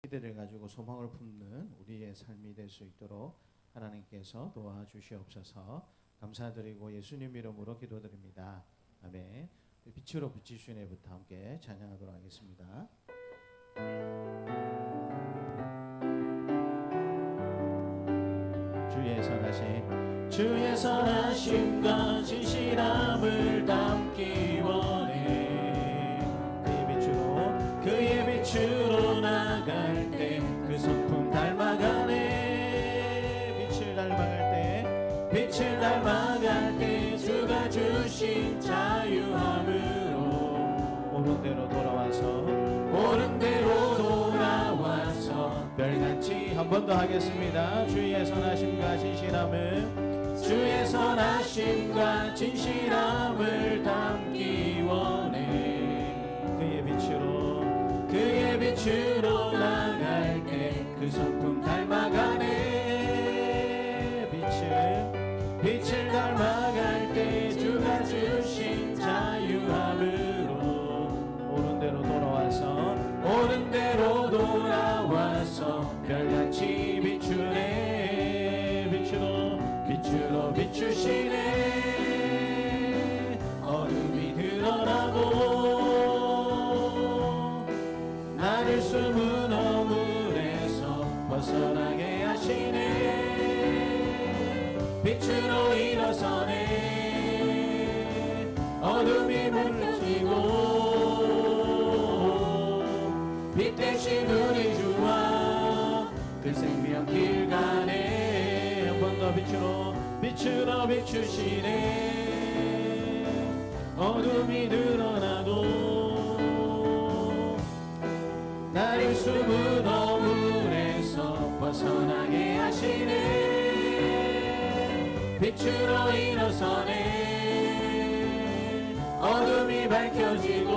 기대를 가지고 소망을 품는 우리의 삶이 될 수 있도록 하나님께서 도와주시옵소서. 감사드리고 예수님 이름으로 기도드립니다. 아멘. 빛으로 비치시네부터 함께 찬양하도록 하겠습니다. 주의 선하심과 진실함을 담기 원해. 그의 빛으로 나갈 때 그 성품 닮아가네. 빛을 닮아갈 때 주가 주신 자유함으로 옳은 대로 돌아와서 별같이 한 번 더 하겠습니다. 주의 선하심과 진실함을 담기 원해. 그의 빛으로 나갈 때 그 성품 닮아가네. 빛을 닮아갈 때 주가 주신 자유함으로 옳은 대로 돌아와서 별같이 비추네. 빛으로 비추시네. 어둠이 드러나고 나를 숨은 어물에서 벗어나게 하시네. 빛으로 일어서네. 어둠이 물러지고 빛 대신 우리 주와 그 생명길 가네. 한 번 더 빛으로 비추시네. 어둠이 드러나도 나를 숨은 어물에서 벗어나게 하시네. 빛으로 일어서네. 어둠이 밝혀지고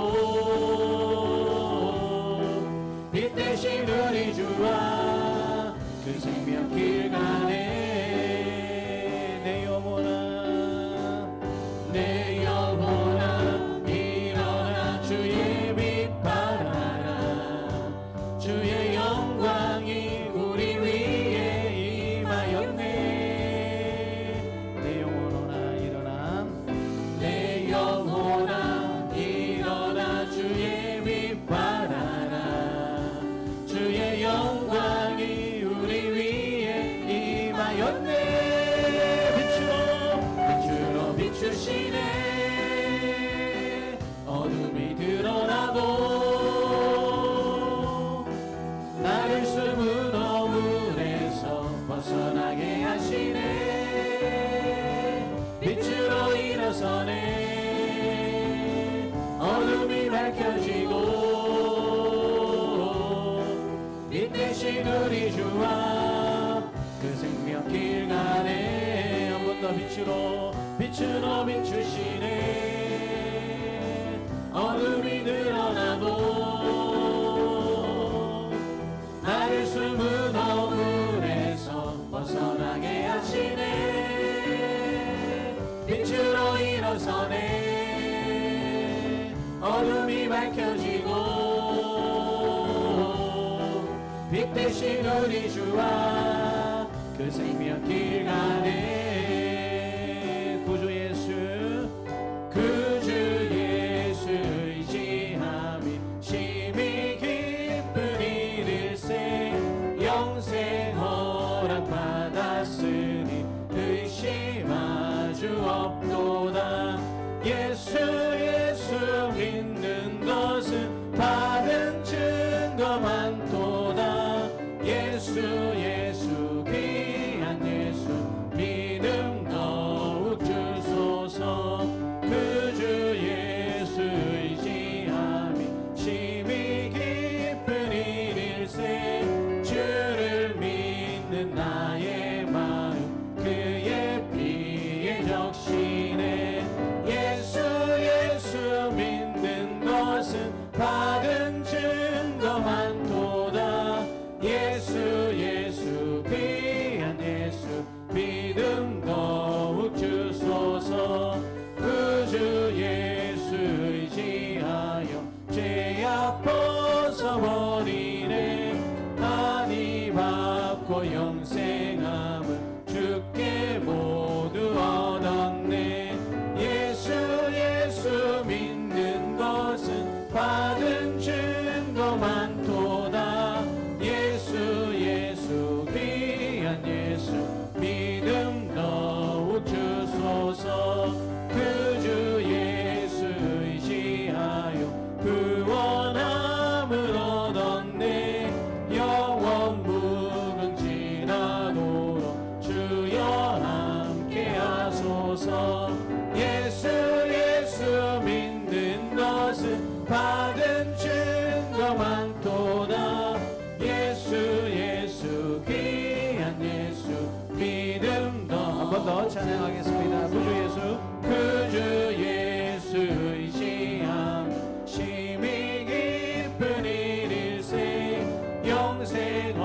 빛 대신 우리 주와 그 생명길 가네. 내 영혼아 일어나 주의 빛 발하라. 주의 영광이 우리 위에 임하였네. 내 영혼아 일어나 주의 빛 발하라. 주의 영광이 우리 위에 임하였네. 빛으로 비추시네. 어둠이 드러나고 나를 숨은 어물에서 벗어나게 하시네. 빛으로 일어서네. 어둠이 밝혀지고 빛 대신 우리 주와 그 생명길 가네. 한 번 더 빛으로 비추시네. 어둠이 드러나도 나를 숨은 어물에서 벗어나게 하시네. 빛으로 일어서네. 어둠이 밝혀지고 빛 대신 우리 주와 그 생명길 가네. 구주 예수 의지함이 심히 기쁜 일일세. 영생 허락받았으니 의심하주 없도다. 예수 믿는 것은 받은 증거 많도다. 예수 귀한 예수 믿음 더욱 주소서. 그주 예수 의지함이 심히 기쁜 일일세. 주를 믿는 나의 마음 그의 피에 적시네. 예수 믿는 것은 받은 증거 많도다. 예수 영생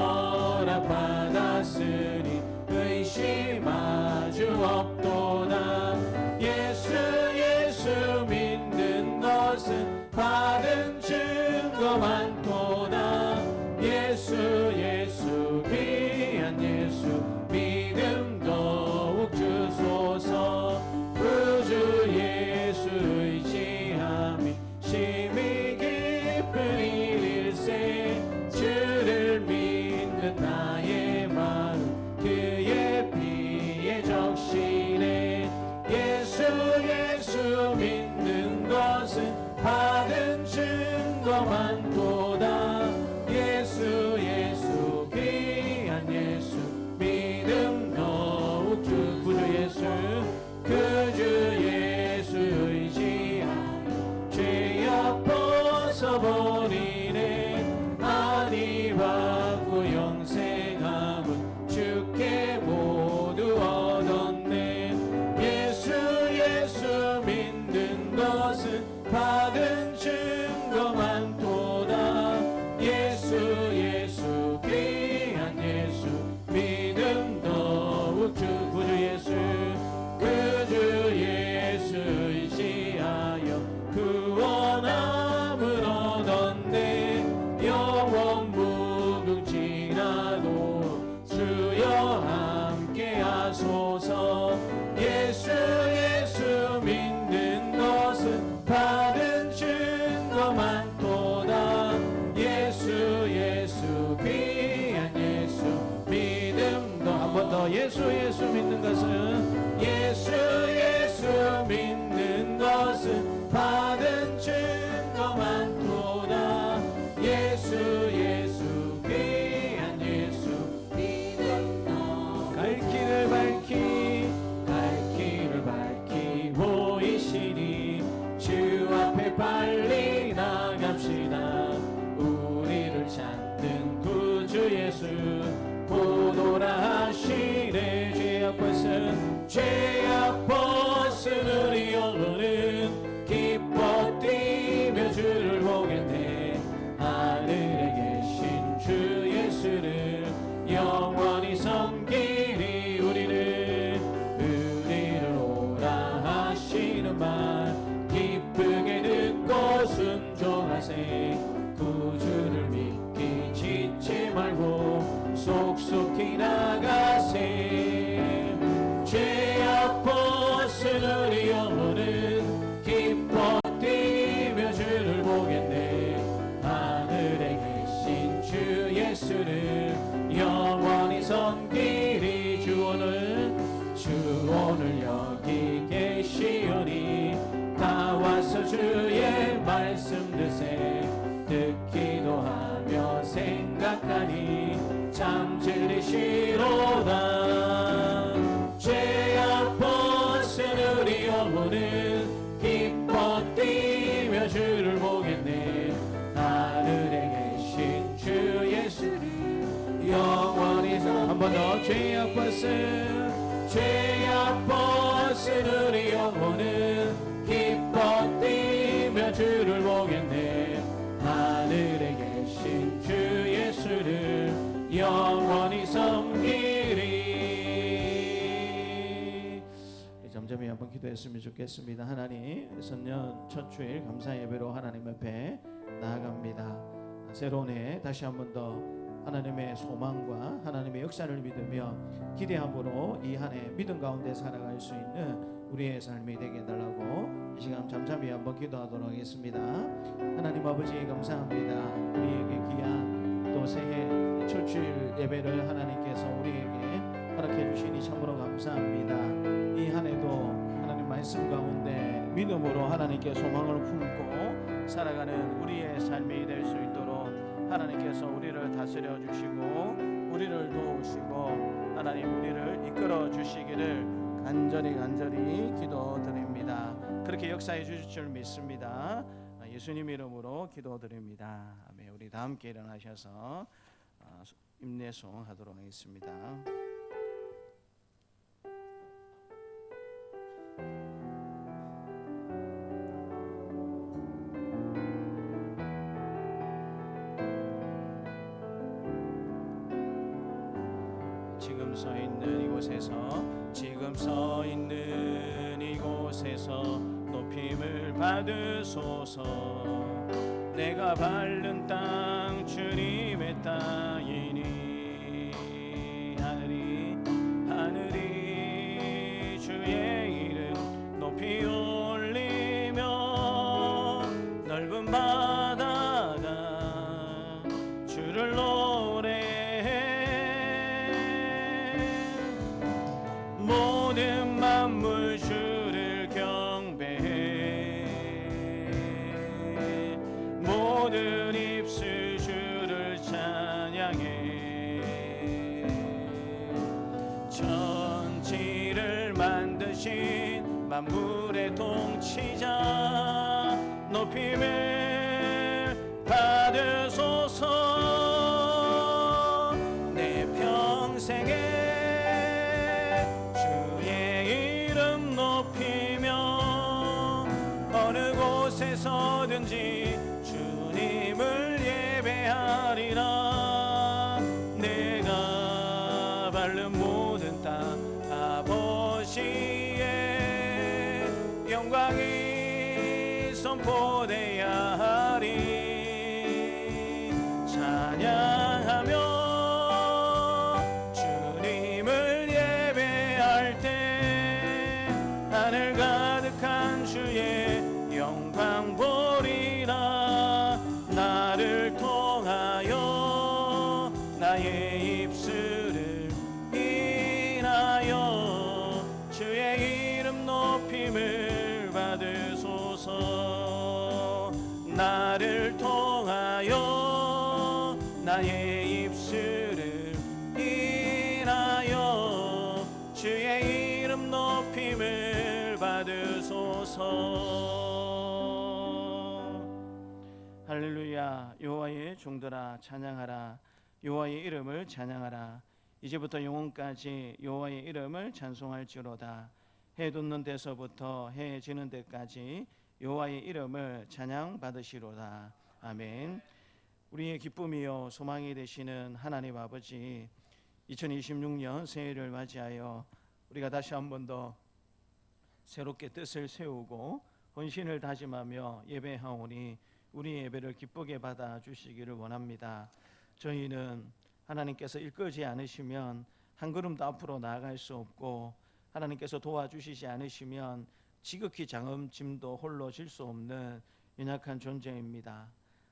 허락받았으니 의심하주 없도다. 예수 예수 믿는 것은 받은 증거 많도다. 예수 예수 귀한 예수 믿음 더욱 주소서. 구주 예수 의지함이 심히 깊은 일일세. 주를 믿는 나의 마음 그의 피에 적시네. 예수 예수 믿는 것은 받은 증거 많도다. 예수 예수 귀한 예수 믿음 더욱 주. 구주 예수 그주 예수 의지하여 죄악 벗어버리네. 아니 받고 영생함은 주께 모두 얻었네. 예수 예수 믿는 것은 받은 증거 많도다. 예수 예수 귀한 예수 믿음 더욱 주. 구주 예수 그주 예수 의지하여 구원함을 얻었네. 영원 무궁지라도 주여 함께 하소서. 예수 예수 믿는 것은 받은 증거 많도다. 예수 예수 귀한 예수 믿음도. 한 번 더. 예수 예수 믿는 것은 예수 예수 믿는 것은 받은 증거 많도다. 예수 예수 귀한 예수 믿음도. 갈 길을 밝히 보이시니 주 앞에 빨리 나갑시다. 우리를 찾는 구주 예수 보도라 하시네. 죄악 벗은 우리 영혼은 기뻐 뛰며 주를 보겠네. 하늘에 계신 주 예수를 영원히 섬기리. 우리를 오라 하시는 말 기쁘게 듣고 순종하세. 구주를 믿기 지치 말고 속속히 나가세. 죄악 벗은 우리 영혼은 기뻐 뛰며 주를 보겠네. 하늘에 계신 주 예수를 영원히 섬기리. 주 오늘 여기 계시오니 다 와서 주의 말씀 드세. 듣기도 하며 생각하니 참 진리시로다. 죄악 벗은 우리 영혼은 기뻐 뛰며 주를 보겠네. 하늘에 계신 주 예수를 영원히. 한 번 더. 죄악 벗은 우리 영혼은 기뻐 뛰며 주를 보겠네. 하늘에 계신 주 예수를 영원히 섬기리. 잠잠히 한번 기도했으면 좋겠습니다. 하나님, 선년 첫 주일 감사 예배로 하나님 앞에 나아갑니다. 새로운 해 다시 한 번 더 하나님의 소망과 하나님의 역사를 믿으며 기대함으로 이 한 해 믿음 가운데 살아갈 수 있는 우리의 삶이 되게 해달라고 이 시간 잠잠히 한번 기도하도록 하겠습니다. 하나님 아버지 감사합니다. 우리에게 귀한 또 새해 첫 주일 예배를 하나님께서 우리에게 허락해 주시니 참으로 감사합니다. 이 한 해도 하나님 말씀 가운데 믿음으로 하나님께 소망을 품고 살아가는 우리의 삶이 될 수 있도록 하나님께서 우리를 다스려 주시고 우리를 도우시고 하나님 우리를 이끌어 주시기를 간절히 기도드립니다. 그렇게 역사해 주실 줄 믿습니다. 예수님 이름으로 기도드립니다. 아멘. 우리 다 함께 일어나셔서 임내송 하도록 하겠습니다. 지금 서 있는 이곳에서 지금 서 있는 이곳에서 높임을 받으소서. 내가 밟는 땅 주님의 땅이니 하늘이 주의 이름 높이 올리며 넓은 바다가 주를 노래해. 모든 만물 주를 경배해. 모든 입술 주를 찬양해. 천지를 만드신 만물의 통치자 높임을 받으소서. 내 평생에 주의 이름 높이며 어느 곳에서든지 주님을 예배하리라. 내가 밟는 모든 땅 아버지의 영광이 선포돼야 하리. 찬양하며 주님을 예배할 때 하늘 가득한 주의 영광 보리라. 나를 통하여 나의 입술을 인하여 주의 이름 높임을 받으소서. 나를 통하여 나의 입술을 인하여 주의 이름 높임을 받으소서. 할렐루야. 여호와의 종들아 찬양하라. 여호와의 이름을 찬양하라. 이제부터 영원까지 여호와의 이름을 찬송할지로다. 해 돋는 데서부터 해 지는 데까지 여호와의 이름을 찬양 받으시로다. 아멘. 우리의 기쁨이요 소망이 되시는 하나님 아버지, 2026년 새해를 맞이하여 우리가 다시 한 번 더 새롭게 뜻을 세우고 헌신을 다짐하며 예배하오니 우리 예배를 기쁘게 받아 주시기를 원합니다. 저희는 하나님께서 일끄지 않으시면 한 걸음도 앞으로 나아갈 수 없고, 하나님께서 도와주시지 않으시면 지극히 작은 짐도 홀로 질 수 없는 연약한 존재입니다.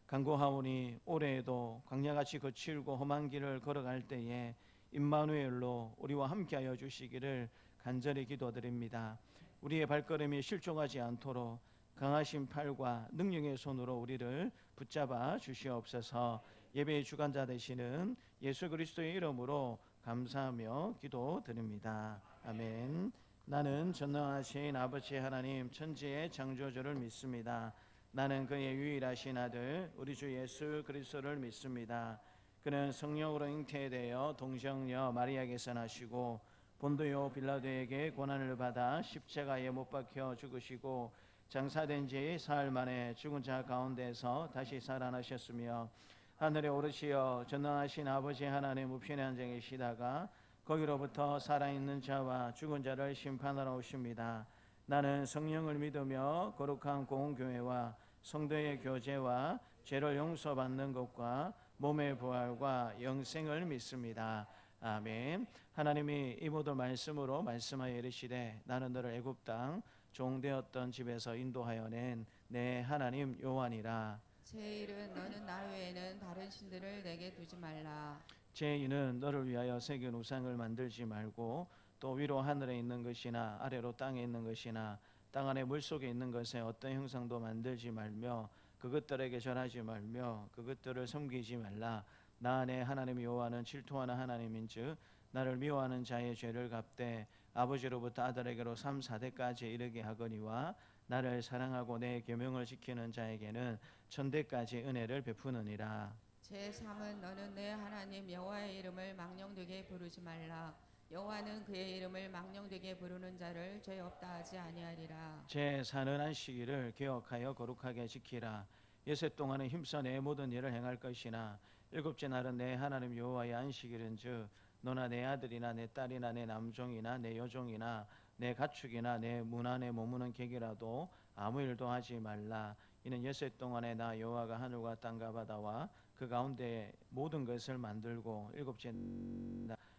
간구하오니 올해에도 광야같이 거칠고 험한 길을 걸어갈 때에 임마누엘로 우리와 함께하여 주시기를 간절히 기도드립니다. 우리의 발걸음이 실족하지 않도록 강하신 팔과 능력의 손으로 우리를 붙잡아 주시옵소서. 예배의 주관자 되시는 예수 그리스도의 이름으로 감사하며 기도드립니다. 아멘. 나는 전능하신 아버지 하나님 천지의 창조주를 믿습니다. 나는 그의 유일하신 아들 우리 주 예수 그리스도를 믿습니다. 그는 성령으로 잉태되어 동정녀 마리아에게서 나시고 본도요 빌라도에게 고난을 받아 십자가에 못 박혀 죽으시고 장사된 지 사흘 만에 죽은 자 가운데서 다시 살아나셨으며 하늘에 오르시어 전능하신 아버지 하나님 우편에 앉아 계시다가 거기로부터 살아있는 자와 죽은 자를 심판하러 오십니다. 나는 성령을 믿으며 거룩한 공교회와 성도의 교제와 죄를 용서받는 것과 몸의 부활과 영생을 믿습니다. 아멘. 하나님이 이 모든 말씀으로 말씀하여 이르시되 나는 너를 애굽 땅 종되었던 집에서 인도하여 낸 내 하나님 여호와니라. 제1은 너는 나 외에는 다른 신들을 내게 두지 말라. 제2는 너를 위하여 새긴 우상을 만들지 말고 또 위로 하늘에 있는 것이나 아래로 땅에 있는 것이나 땅 안에 물속에 있는 것에 어떤 형상도 만들지 말며 그것들에게 절하지 말며 그것들을 섬기지 말라. 나 안에 하나님 여호와는 질투하는 하나님인즉 나를 미워하는 자의 죄를 갚되 아버지로부터 아들에게로 3, 4대까지 이르게 하거니와 나를 사랑하고 내 계명을 지키는 자에게는 천대까지 은혜를 베푸느니라. 제3은 너는 내 하나님 여호와의 이름을 망령되게 부르지 말라. 여호와는 그의 이름을 망령되게 부르는 자를 죄 없다 하지 아니하리라. 제4는 안식일을 기억하여 거룩하게 지키라. 예세 동안은 힘써 내 모든 일을 행할 것이나 일곱째 날은 내 하나님 여호와의 안식일은즉 너나 내 아들이나 내 딸이나 내 남종이나 내 여종이나 내 가축이나 내 문 안에 머무는 객이라도 아무 일도 하지 말라. 이는 엿새 동안에 나 여호와가 하늘과 땅과 바다와 그 가운데 모든 것을 만들고 일곱째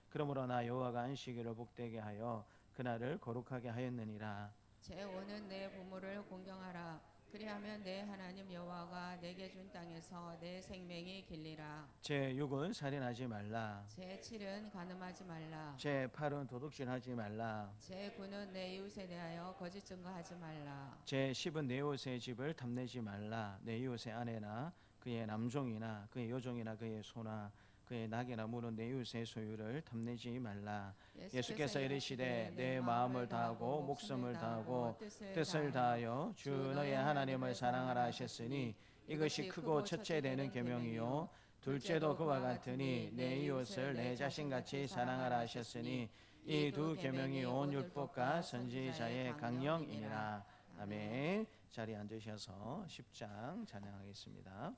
그러므로 나 여호와가 안식일을 복되게 하여 그날을 거룩하게 하였느니라. 제 오는 내 부모를 공경하라. 그리하면 내 하나님 여호와가 내게 준 땅에서 내 생명이 길리라. 제 6은 살인하지 말라. 제 7은 간음하지 말라. 제 8은 도둑질하지 말라. 제 9는 내 이웃에 대하여 거짓 증거하지 말라. 제 10은 내 이웃의 집을 탐내지 말라. 내 이웃의 아내나 그의 남종이나 그의 여종이나 그의 소나 그의 낙이나 물은 내 이웃의 소유를 탐내지 말라. 예수께서 이르시되 내 마음을 다하고 목숨을 다하고 뜻을 다하여 주 너의 하나님을 사랑하라 하셨으니 이것이 크고 첫째 되는 계명이요 둘째도 그와 같으니 내 이웃을 내 자신같이 사랑하라 하셨으니 이 두 계명이 온 율법과 선지자의 강령이니라. 아멘. 자리에 앉으셔서 10장 찬양하겠습니다.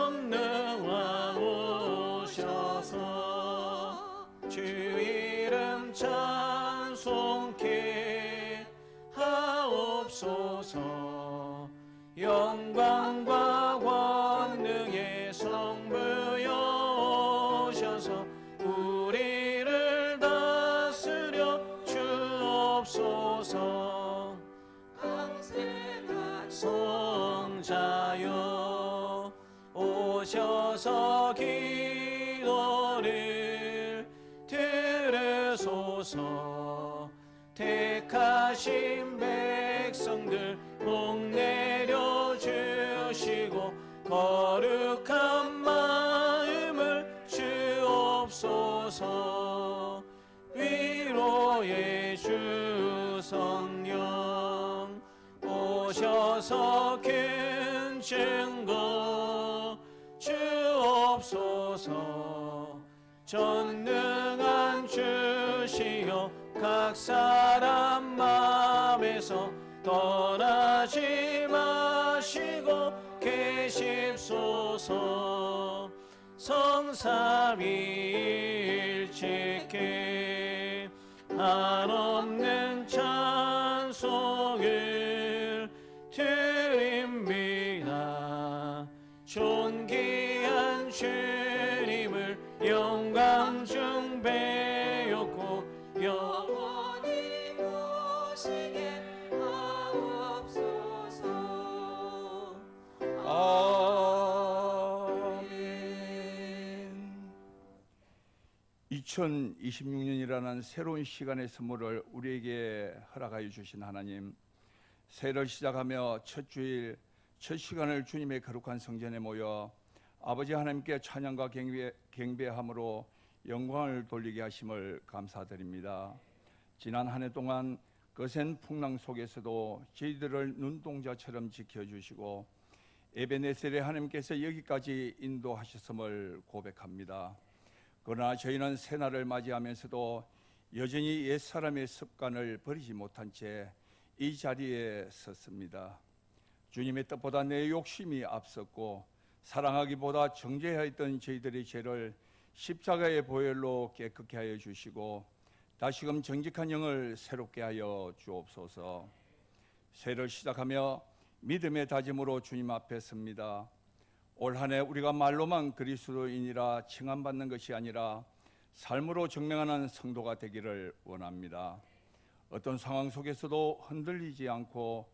전능왕 오셔서 주 이름 찬송케 하옵소서. 영광과 권능의 성부여 오셔서 우리를 다스려 주옵소서. 강세가 성자여 오셔서 기도를 들으소서. 택하신 백성들 목 내려 주시고 거룩한 마음을 주옵소서. 위로의 주 성령 오셔서 큰 증거 주옵소서. 전능한 주시여 각 사람 마음에서 떠나지 마시고 계십소서. 성삼위일체께 한없는 찬송을 드립니다. 존귀한 주님을 영광 중배였고 영원히 모시게 하옵소서. 아멘. 2026년이라는 새로운 시간의 선물을 우리에게 허락하여 주신 하나님, 새해를 시작하며 첫 주일 첫 시간을 주님의 거룩한 성전에 모여 아버지 하나님께 찬양과 경배함으로 영광을 돌리게 하심을 감사드립니다. 지난 한 해 동안 거센 풍랑 속에서도 저희들을 눈동자처럼 지켜주시고 에베네셀의 하나님께서 여기까지 인도하셨음을 고백합니다. 그러나 저희는 새날을 맞이하면서도 여전히 옛사람의 습관을 버리지 못한 채 이 자리에 섰습니다. 주님의 뜻보다 내 욕심이 앞섰고 사랑하기보다 정죄하였던 저희들의 죄를 십자가의 보혈로 깨끗게 하여 주시고 다시금 정직한 영을 새롭게 하여 주옵소서. 새해를 시작하며 믿음의 다짐으로 주님 앞에 섭니다. 올 한 해 우리가 말로만 그리스도인이라 칭함받는 것이 아니라 삶으로 증명하는 성도가 되기를 원합니다. 어떤 상황 속에서도 흔들리지 않고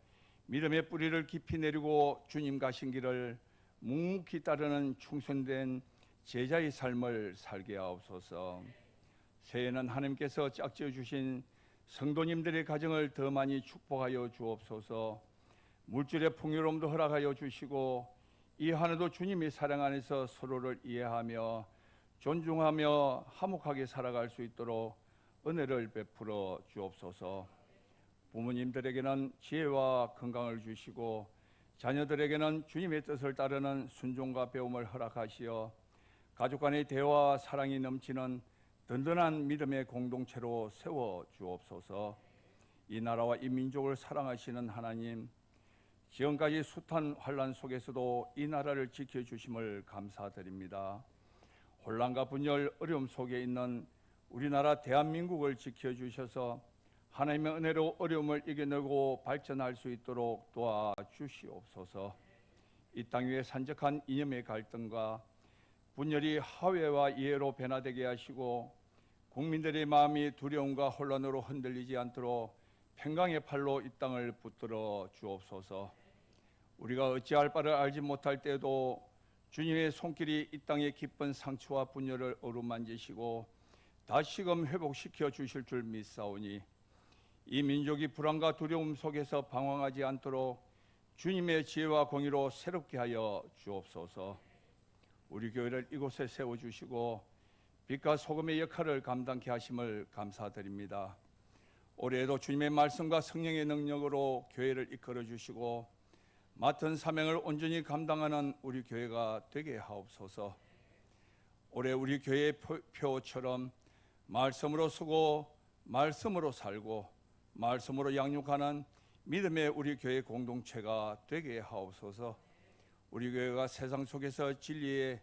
믿음의 뿌리를 깊이 내리고 주님 가신 길을 묵묵히 따르는 충성된 제자의 삶을 살게 하옵소서. 새해는 하나님께서 짝지어 주신 성도님들의 가정을 더 많이 축복하여 주옵소서. 물질의 풍요로움도 허락하여 주시고 이 한 해도 주님의 사랑 안에서 서로를 이해하며 존중하며 화목하게 살아갈 수 있도록 은혜를 베풀어 주옵소서. 부모님들에게는 지혜와 건강을 주시고 자녀들에게는 주님의 뜻을 따르는 순종과 배움을 허락하시어 가족 간의 대화와 사랑이 넘치는 든든한 믿음의 공동체로 세워 주옵소서. 이 나라와 이 민족을 사랑하시는 하나님, 지금까지 숱한 환란 속에서도 이 나라를 지켜주심을 감사드립니다. 혼란과 분열, 어려움 속에 있는 우리나라 대한민국을 지켜주셔서 하나님의 은혜로 어려움을 이겨내고 발전할 수 있도록 도와주시옵소서. 이 땅 위에 산적한 이념의 갈등과 분열이 화해와 이해로 변화되게 하시고 국민들의 마음이 두려움과 혼란으로 흔들리지 않도록 평강의 팔로 이 땅을 붙들어 주옵소서. 우리가 어찌할 바를 알지 못할 때에도 주님의 손길이 이 땅의 깊은 상처와 분열을 어루만지시고 다시금 회복시켜 주실 줄 믿사오니 이 민족이 불안과 두려움 속에서 방황하지 않도록 주님의 지혜와 공의로 새롭게 하여 주옵소서. 우리 교회를 이곳에 세워주시고 빛과 소금의 역할을 감당케 하심을 감사드립니다. 올해에도 주님의 말씀과 성령의 능력으로 교회를 이끌어 주시고 맡은 사명을 온전히 감당하는 우리 교회가 되게 하옵소서. 올해 우리 교회의 표처럼 말씀으로 쓰고 말씀으로 살고 말씀으로 양육하는 믿음의 우리 교회 공동체가 되게 하옵소서. 우리 교회가 세상 속에서 진리의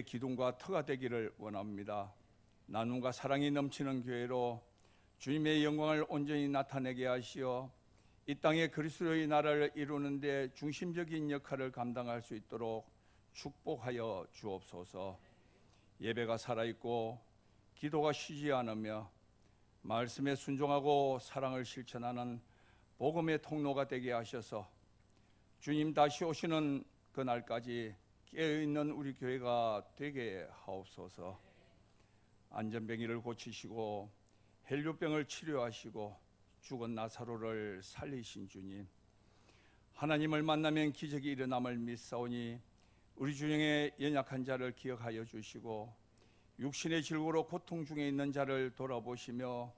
기둥과 터가 되기를 원합니다. 나눔과 사랑이 넘치는 교회로 주님의 영광을 온전히 나타내게 하시어 이 땅에 그리스도의 나라를 이루는 데 중심적인 역할을 감당할 수 있도록 축복하여 주옵소서. 예배가 살아있고 기도가 쉬지 않으며 말씀에 순종하고 사랑을 실천하는 복음의 통로가 되게 하셔서 주님 다시 오시는 그날까지 깨어있는 우리 교회가 되게 하옵소서. 안전병이를 고치시고 헬류병을 치료하시고 죽은 나사로를 살리신 주님, 하나님을 만나면 기적이 일어남을 믿사오니 우리 중에 연약한 자를 기억하여 주시고 육신의 질고로 고통 중에 있는 자를 돌아보시며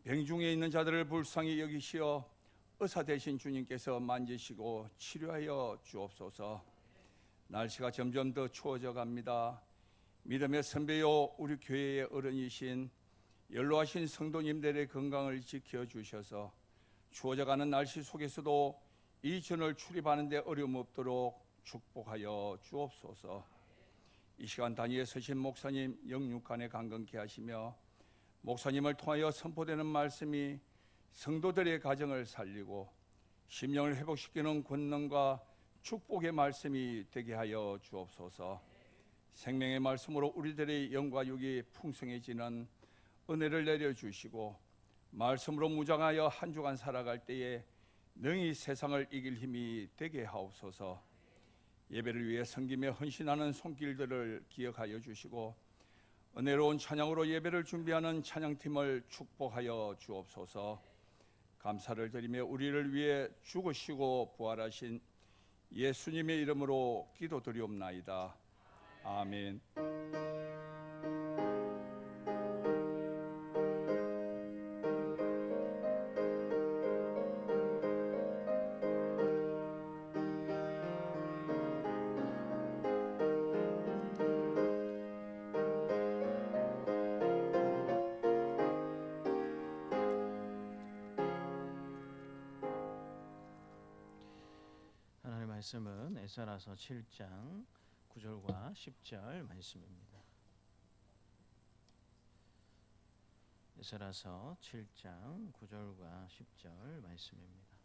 병 중에 있는 자들을 불쌍히 여기시어 의사 되신 주님께서 만지시고 치료하여 주옵소서. 날씨가 점점 더 추워져 갑니다. 믿음의 선배요 우리 교회의 어른이신 연로하신 성도님들의 건강을 지켜주셔서 추워져가는 날씨 속에서도 이 전을 출입하는 데 어려움 없도록 축복하여 주옵소서. 이 시간 단위에 서신 목사님 영육간에 강건케 하시며 목사님을 통하여 선포되는 말씀이 성도들의 가정을 살리고 심령을 회복시키는 권능과 축복의 말씀이 되게 하여 주옵소서. 생명의 말씀으로 우리들의 영과 육이 풍성해지는 은혜를 내려주시고 말씀으로 무장하여 한 주간 살아갈 때에 능히 세상을 이길 힘이 되게 하옵소서. 예배를 위해 섬기며 헌신하는 손길들을 기억하여 주시고 은혜로운 찬양으로 예배를 준비하는 찬양팀을 축복하여 주옵소서. 감사를 드리며 우리를 위해 죽으시고 부활하신 예수님의 이름으로 기도드리옵나이다. 아멘. 하나님의 말씀은 에스라서 7장 9절과 10절 말씀입니다. 에스라서 7장 9절과 10절 말씀입니다.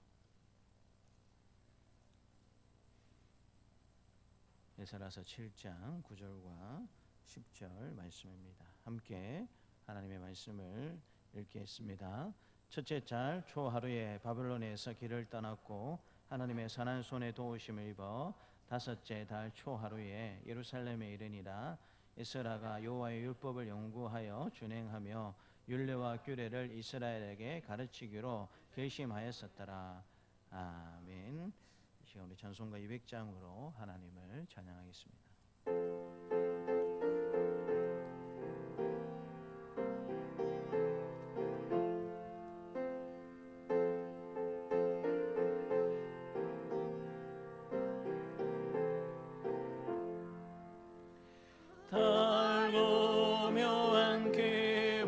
에스라서 7장 9절과 10절 말씀입니다. 함께 하나님의 말씀을 읽겠습니다. 첫째 달 초하루에 바벨론에서 길을 떠났고 하나님의 선한 손에 도우심을 입어 다섯째 달 초하루에 예루살렘에 이르니라. 에스라가 여호와의 율법을 연구하여 준행하며 율례와 규례를 이스라엘에게 가르치기로 결심하였었더라. 아멘. 이 시간 우리 찬송가 200장으로 하나님을 찬양하겠습니다. 달고 묘한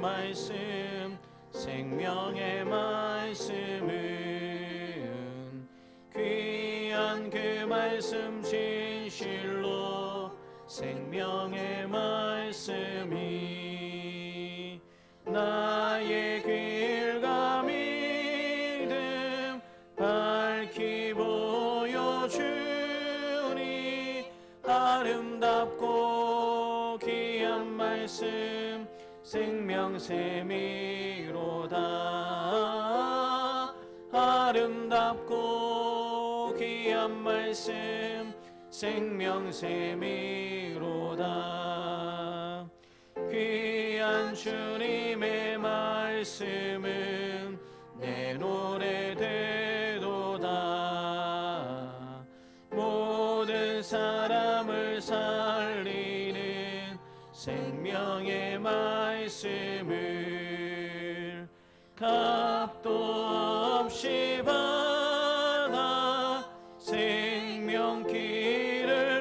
말씀 생명의 말씀은 귀한 그 말씀 진실로 생명의 말씀이 나의 길과 믿음 밝히 보여주니 아름답고 귀한 말씀 생명샘이로다. 아름답고 귀한 말씀 생명샘이로다. 귀한 주님의 말씀은 내 노래 되도다. 모든 사람을 살리는 생명의 말씀을 값도 없이 받아 생명길을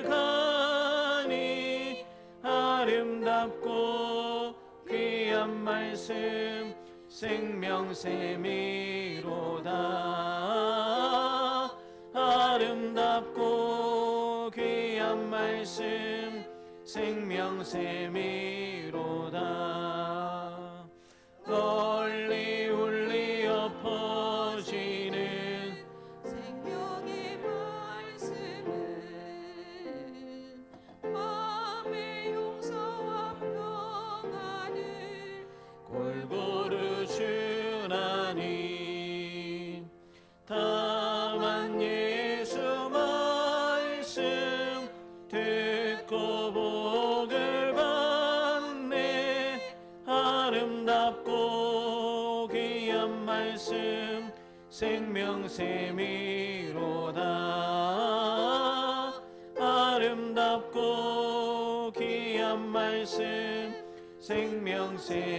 가니 아름답고 귀한 말씀 생명샘이로다. 아름답고 귀한 말씀 생명샘이로다. 널리 울리어 퍼지는 생명의 말씀은 마음의 용서와 평안을 골고루 주나니 다만 예수 말씀 듣고 복을 받네. 아름답고 귀한 말씀 생명샘이로다. 아름답고 귀한 말씀 생명샘이로다.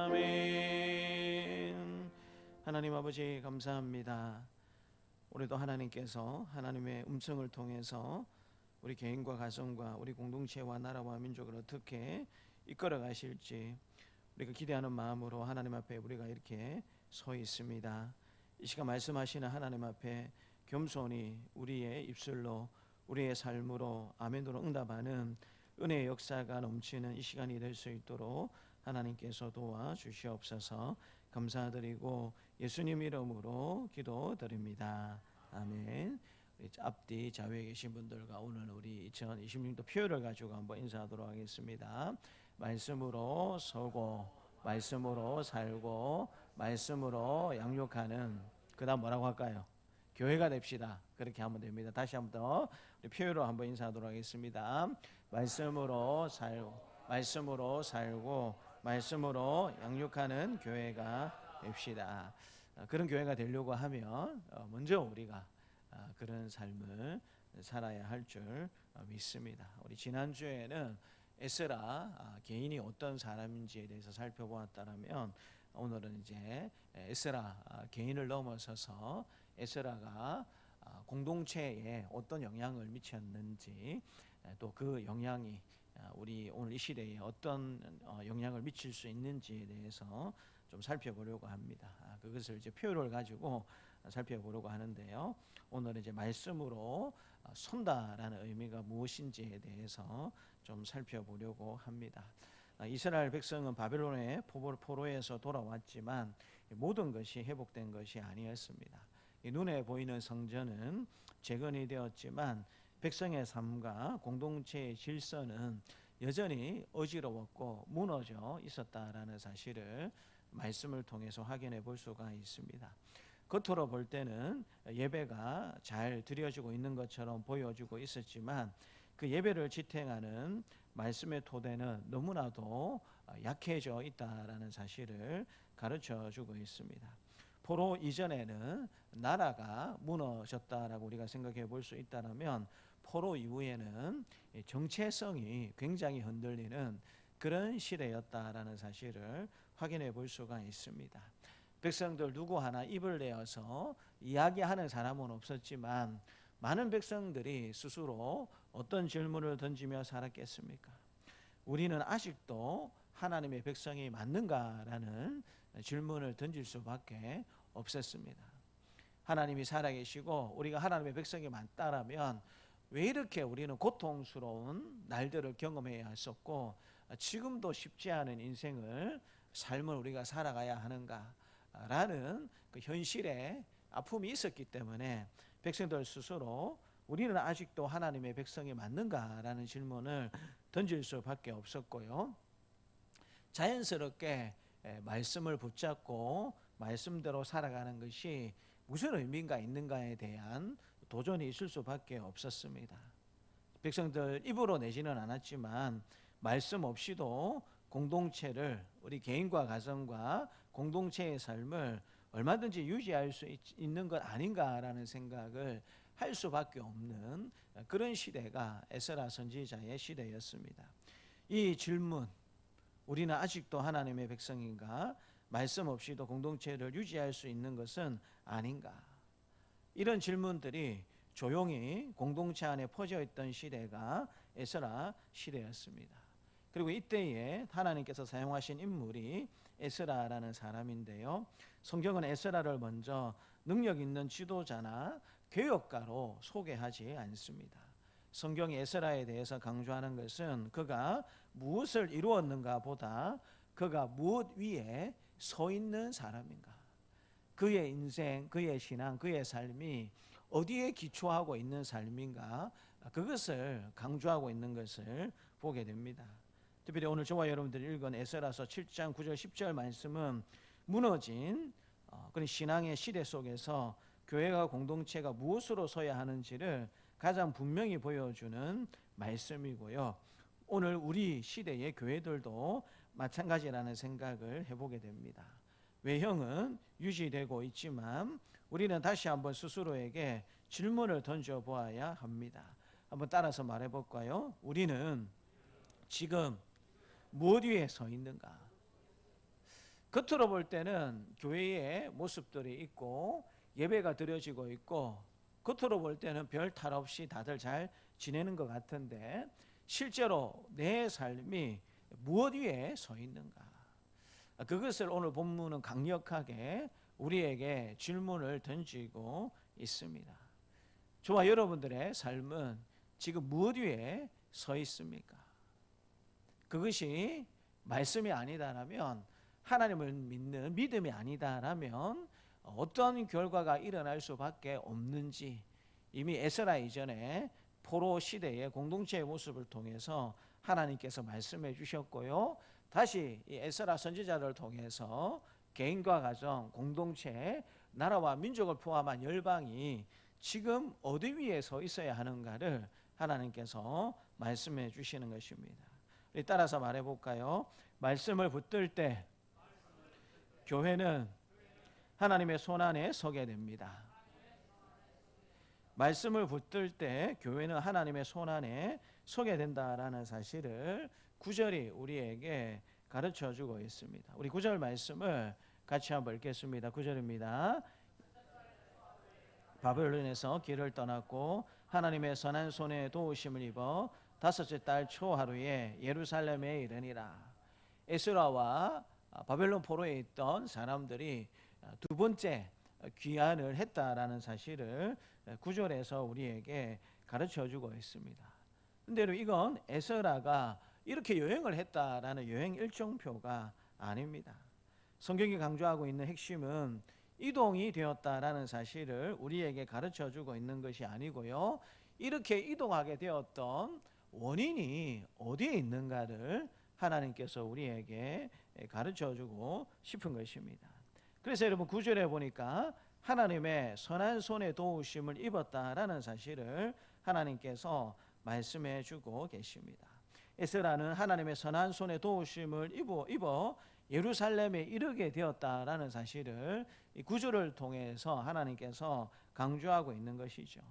아멘. 하나님 아버지 감사합니다. 우리도 하나님께서 하나님의 음성을 통해서 우리 개인과 가정과 우리 공동체와 나라와 민족을 어떻게 이끌어 가실지 우리가 기대하는 마음으로 하나님 앞에 우리가 이렇게 서 있습니다. 이 시간 말씀하시는 하나님 앞에 겸손히 우리의 입술로 우리의 삶으로 아멘으로 응답하는 은혜의 역사가 넘치는 이 시간이 될 수 있도록 하나님께서 도와주시옵소서. 감사드리고 예수님 이름으로 기도드립니다. 아멘. 앞뒤 좌우에 계신 분들과 오늘 우리 2026도 표를 가지고 한번 인사하도록 하겠습니다. 말씀으로 서고 말씀으로 살고 말씀으로 양육하는, 그 다음 뭐라고 할까요? 교회가 됩시다. 그렇게 하면 됩니다. 다시 한번 더 우리 표로 한번 인사하도록 하겠습니다. 말씀으로 살고 말씀으로 양육하는 교회가 됩시다. 그런 교회가 되려고 하면 먼저 우리가 그런 삶을 살아야 할 줄 믿습니다. 우리 지난주에는 에스라 개인이 어떤 사람인지에 대해서 살펴보았다면 오늘은 이제 에스라 개인을 넘어서서 에스라가 공동체에 어떤 영향을 미쳤는지, 또 그 영향이 우리 오늘 이 시대에 어떤 영향을 미칠 수 있는지에 대해서 좀 살펴보려고 합니다. 그것을 이제 표를 가지고 살펴보려고 하는데요. 오늘은 이제 말씀으로 손다라는 의미가 무엇인지에 대해서 좀 살펴보려고 합니다. 이스라엘 백성은 바벨론의 포로에서 돌아왔지만 모든 것이 회복된 것이 아니었습니다. 눈에 보이는 성전은 재건이 되었지만 백성의 삶과 공동체의 질서는 여전히 어지러웠고 무너져 있었다라는 사실을 말씀을 통해서 확인해 볼 수가 있습니다. 겉으로 볼 때는 예배가 잘 드려지고 있는 것처럼 보여지고 있었지만 그 예배를 지탱하는 말씀의 토대는 너무나도 약해져 있다라는 사실을 가르쳐 주고 있습니다. 포로 이전에는 나라가 무너졌다라고 우리가 생각해 볼 수 있다면 포로 이후에는 정체성이 굉장히 흔들리는 그런 시대였다라는 사실을 확인해 볼 수가 있습니다. 백성들 누구 하나 입을 내어서 이야기하는 사람은 없었지만 많은 백성들이 스스로 어떤 질문을 던지며 살았겠습니까? 우리는 아직도 하나님의 백성이 맞는가라는 질문을 던질 수밖에 없었습니다. 하나님이 살아계시고 우리가 하나님의 백성이 맞다라면 왜 이렇게 우리는 고통스러운 날들을 경험해야 했었고 지금도 쉽지 않은 삶을 우리가 살아가야 하는가라는 그 현실에 아픔이 있었기 때문에 백성들 스스로 우리는 아직도 하나님의 백성이 맞는가라는 질문을 던질 수밖에 없었고요. 자연스럽게 말씀을 붙잡고 말씀대로 살아가는 것이 무슨 의미가 있는가에 대한 도전이 있을 수밖에 없었습니다. 백성들 입으로 내지는 않았지만 말씀 없이도 공동체를 우리 개인과 가정과 공동체의 삶을 얼마든지 유지할 수 있는 것 아닌가라는 생각을 할 수밖에 없는 그런 시대가 에스라 선지자의 시대였습니다. 이 질문, 우리는 아직도 하나님의 백성인가? 말씀 없이도 공동체를 유지할 수 있는 것은 아닌가? 이런 질문들이 조용히 공동체 안에 퍼져 있던 시대가 에스라 시대였습니다. 그리고 이때에 하나님께서 사용하신 인물이 에스라라는 사람인데요. 성경은 에스라를 먼저 능력 있는 지도자나 개혁가로 소개하지 않습니다. 성경이 에스라에 대해서 강조하는 것은 그가 무엇을 이루었는가 보다 그가 무엇 위에 서 있는 사람인가, 그의 인생, 그의 신앙, 그의 삶이 어디에 기초하고 있는 삶인가, 그것을 강조하고 있는 것을 보게 됩니다. 특별히 오늘 저와 여러분들이 읽은 에스라서 7장 9절 10절 말씀은 무너진 그런 신앙의 시대 속에서 교회가 공동체가 무엇으로 서야 하는지를 가장 분명히 보여주는 말씀이고요. 오늘 우리 시대의 교회들도 마찬가지라는 생각을 해보게 됩니다. 외형은 유지되고 있지만 우리는 다시 한번 스스로에게 질문을 던져보아야 합니다. 한번 따라서 말해볼까요? 우리는 지금 무엇 위에 서 있는가? 겉으로 볼 때는 교회의 모습들이 있고 예배가 드려지고 있고 겉으로 볼 때는 별 탈 없이 다들 잘 지내는 것 같은데 실제로 내 삶이 무엇 위에 서 있는가? 그것을 오늘 본문은 강력하게 우리에게 질문을 던지고 있습니다. 저와 여러분들의 삶은 지금 무엇 위에 서 있습니까? 그것이 말씀이 아니다라면, 하나님을 믿는 믿음이 아니다라면 어떤 결과가 일어날 수밖에 없는지 이미 에스라 이전에 포로 시대의 공동체의 모습을 통해서 하나님께서 말씀해 주셨고요. 다시 이 에스라 선지자를 통해서 개인과 가정, 공동체, 나라와 민족을 포함한 열방이 지금 어디 위에 서 있어야 하는가를 하나님께서 말씀해 주시는 것입니다. 우리 따라서 말해 볼까요? 말씀을 붙들 때 교회는 하나님의 손안에 서게 됩니다. 말씀을 붙들 때 교회는 하나님의 손안에 서게 된다라는 사실을 9절이 우리에게 가르쳐주고 있습니다. 우리 9절 말씀을 같이 한번 읽겠습니다. 9절입니다. 바벨론에서 길을 떠났고 하나님의 선한 손에 도우심을 입어 다섯째 달 초하루에 예루살렘에 이르니라. 에스라와 바벨론 포로에 있던 사람들이 두 번째 귀환을 했다라는 사실을 9절에서 우리에게 가르쳐주고 있습니다. 근데 이건 에스라가 이렇게 여행을 했다라는 여행 일정표가 아닙니다. 성경이 강조하고 있는 핵심은 이동이 되었다라는 사실을 우리에게 가르쳐주고 있는 것이 아니고요. 이렇게 이동하게 되었던 원인이 어디에 있는가를 하나님께서 우리에게 가르쳐주고 싶은 것입니다. 그래서 여러분 9절에 보니까 하나님의 선한 손에 도우심을 입었다라는 사실을 하나님께서 말씀해 주고 계십니다. 에스라는 하나님의 선한 손에 도우심을 입어 예루살렘에 이르게 되었다라는 사실을 이 구절을 통해서 하나님께서 강조하고 있는 것이죠.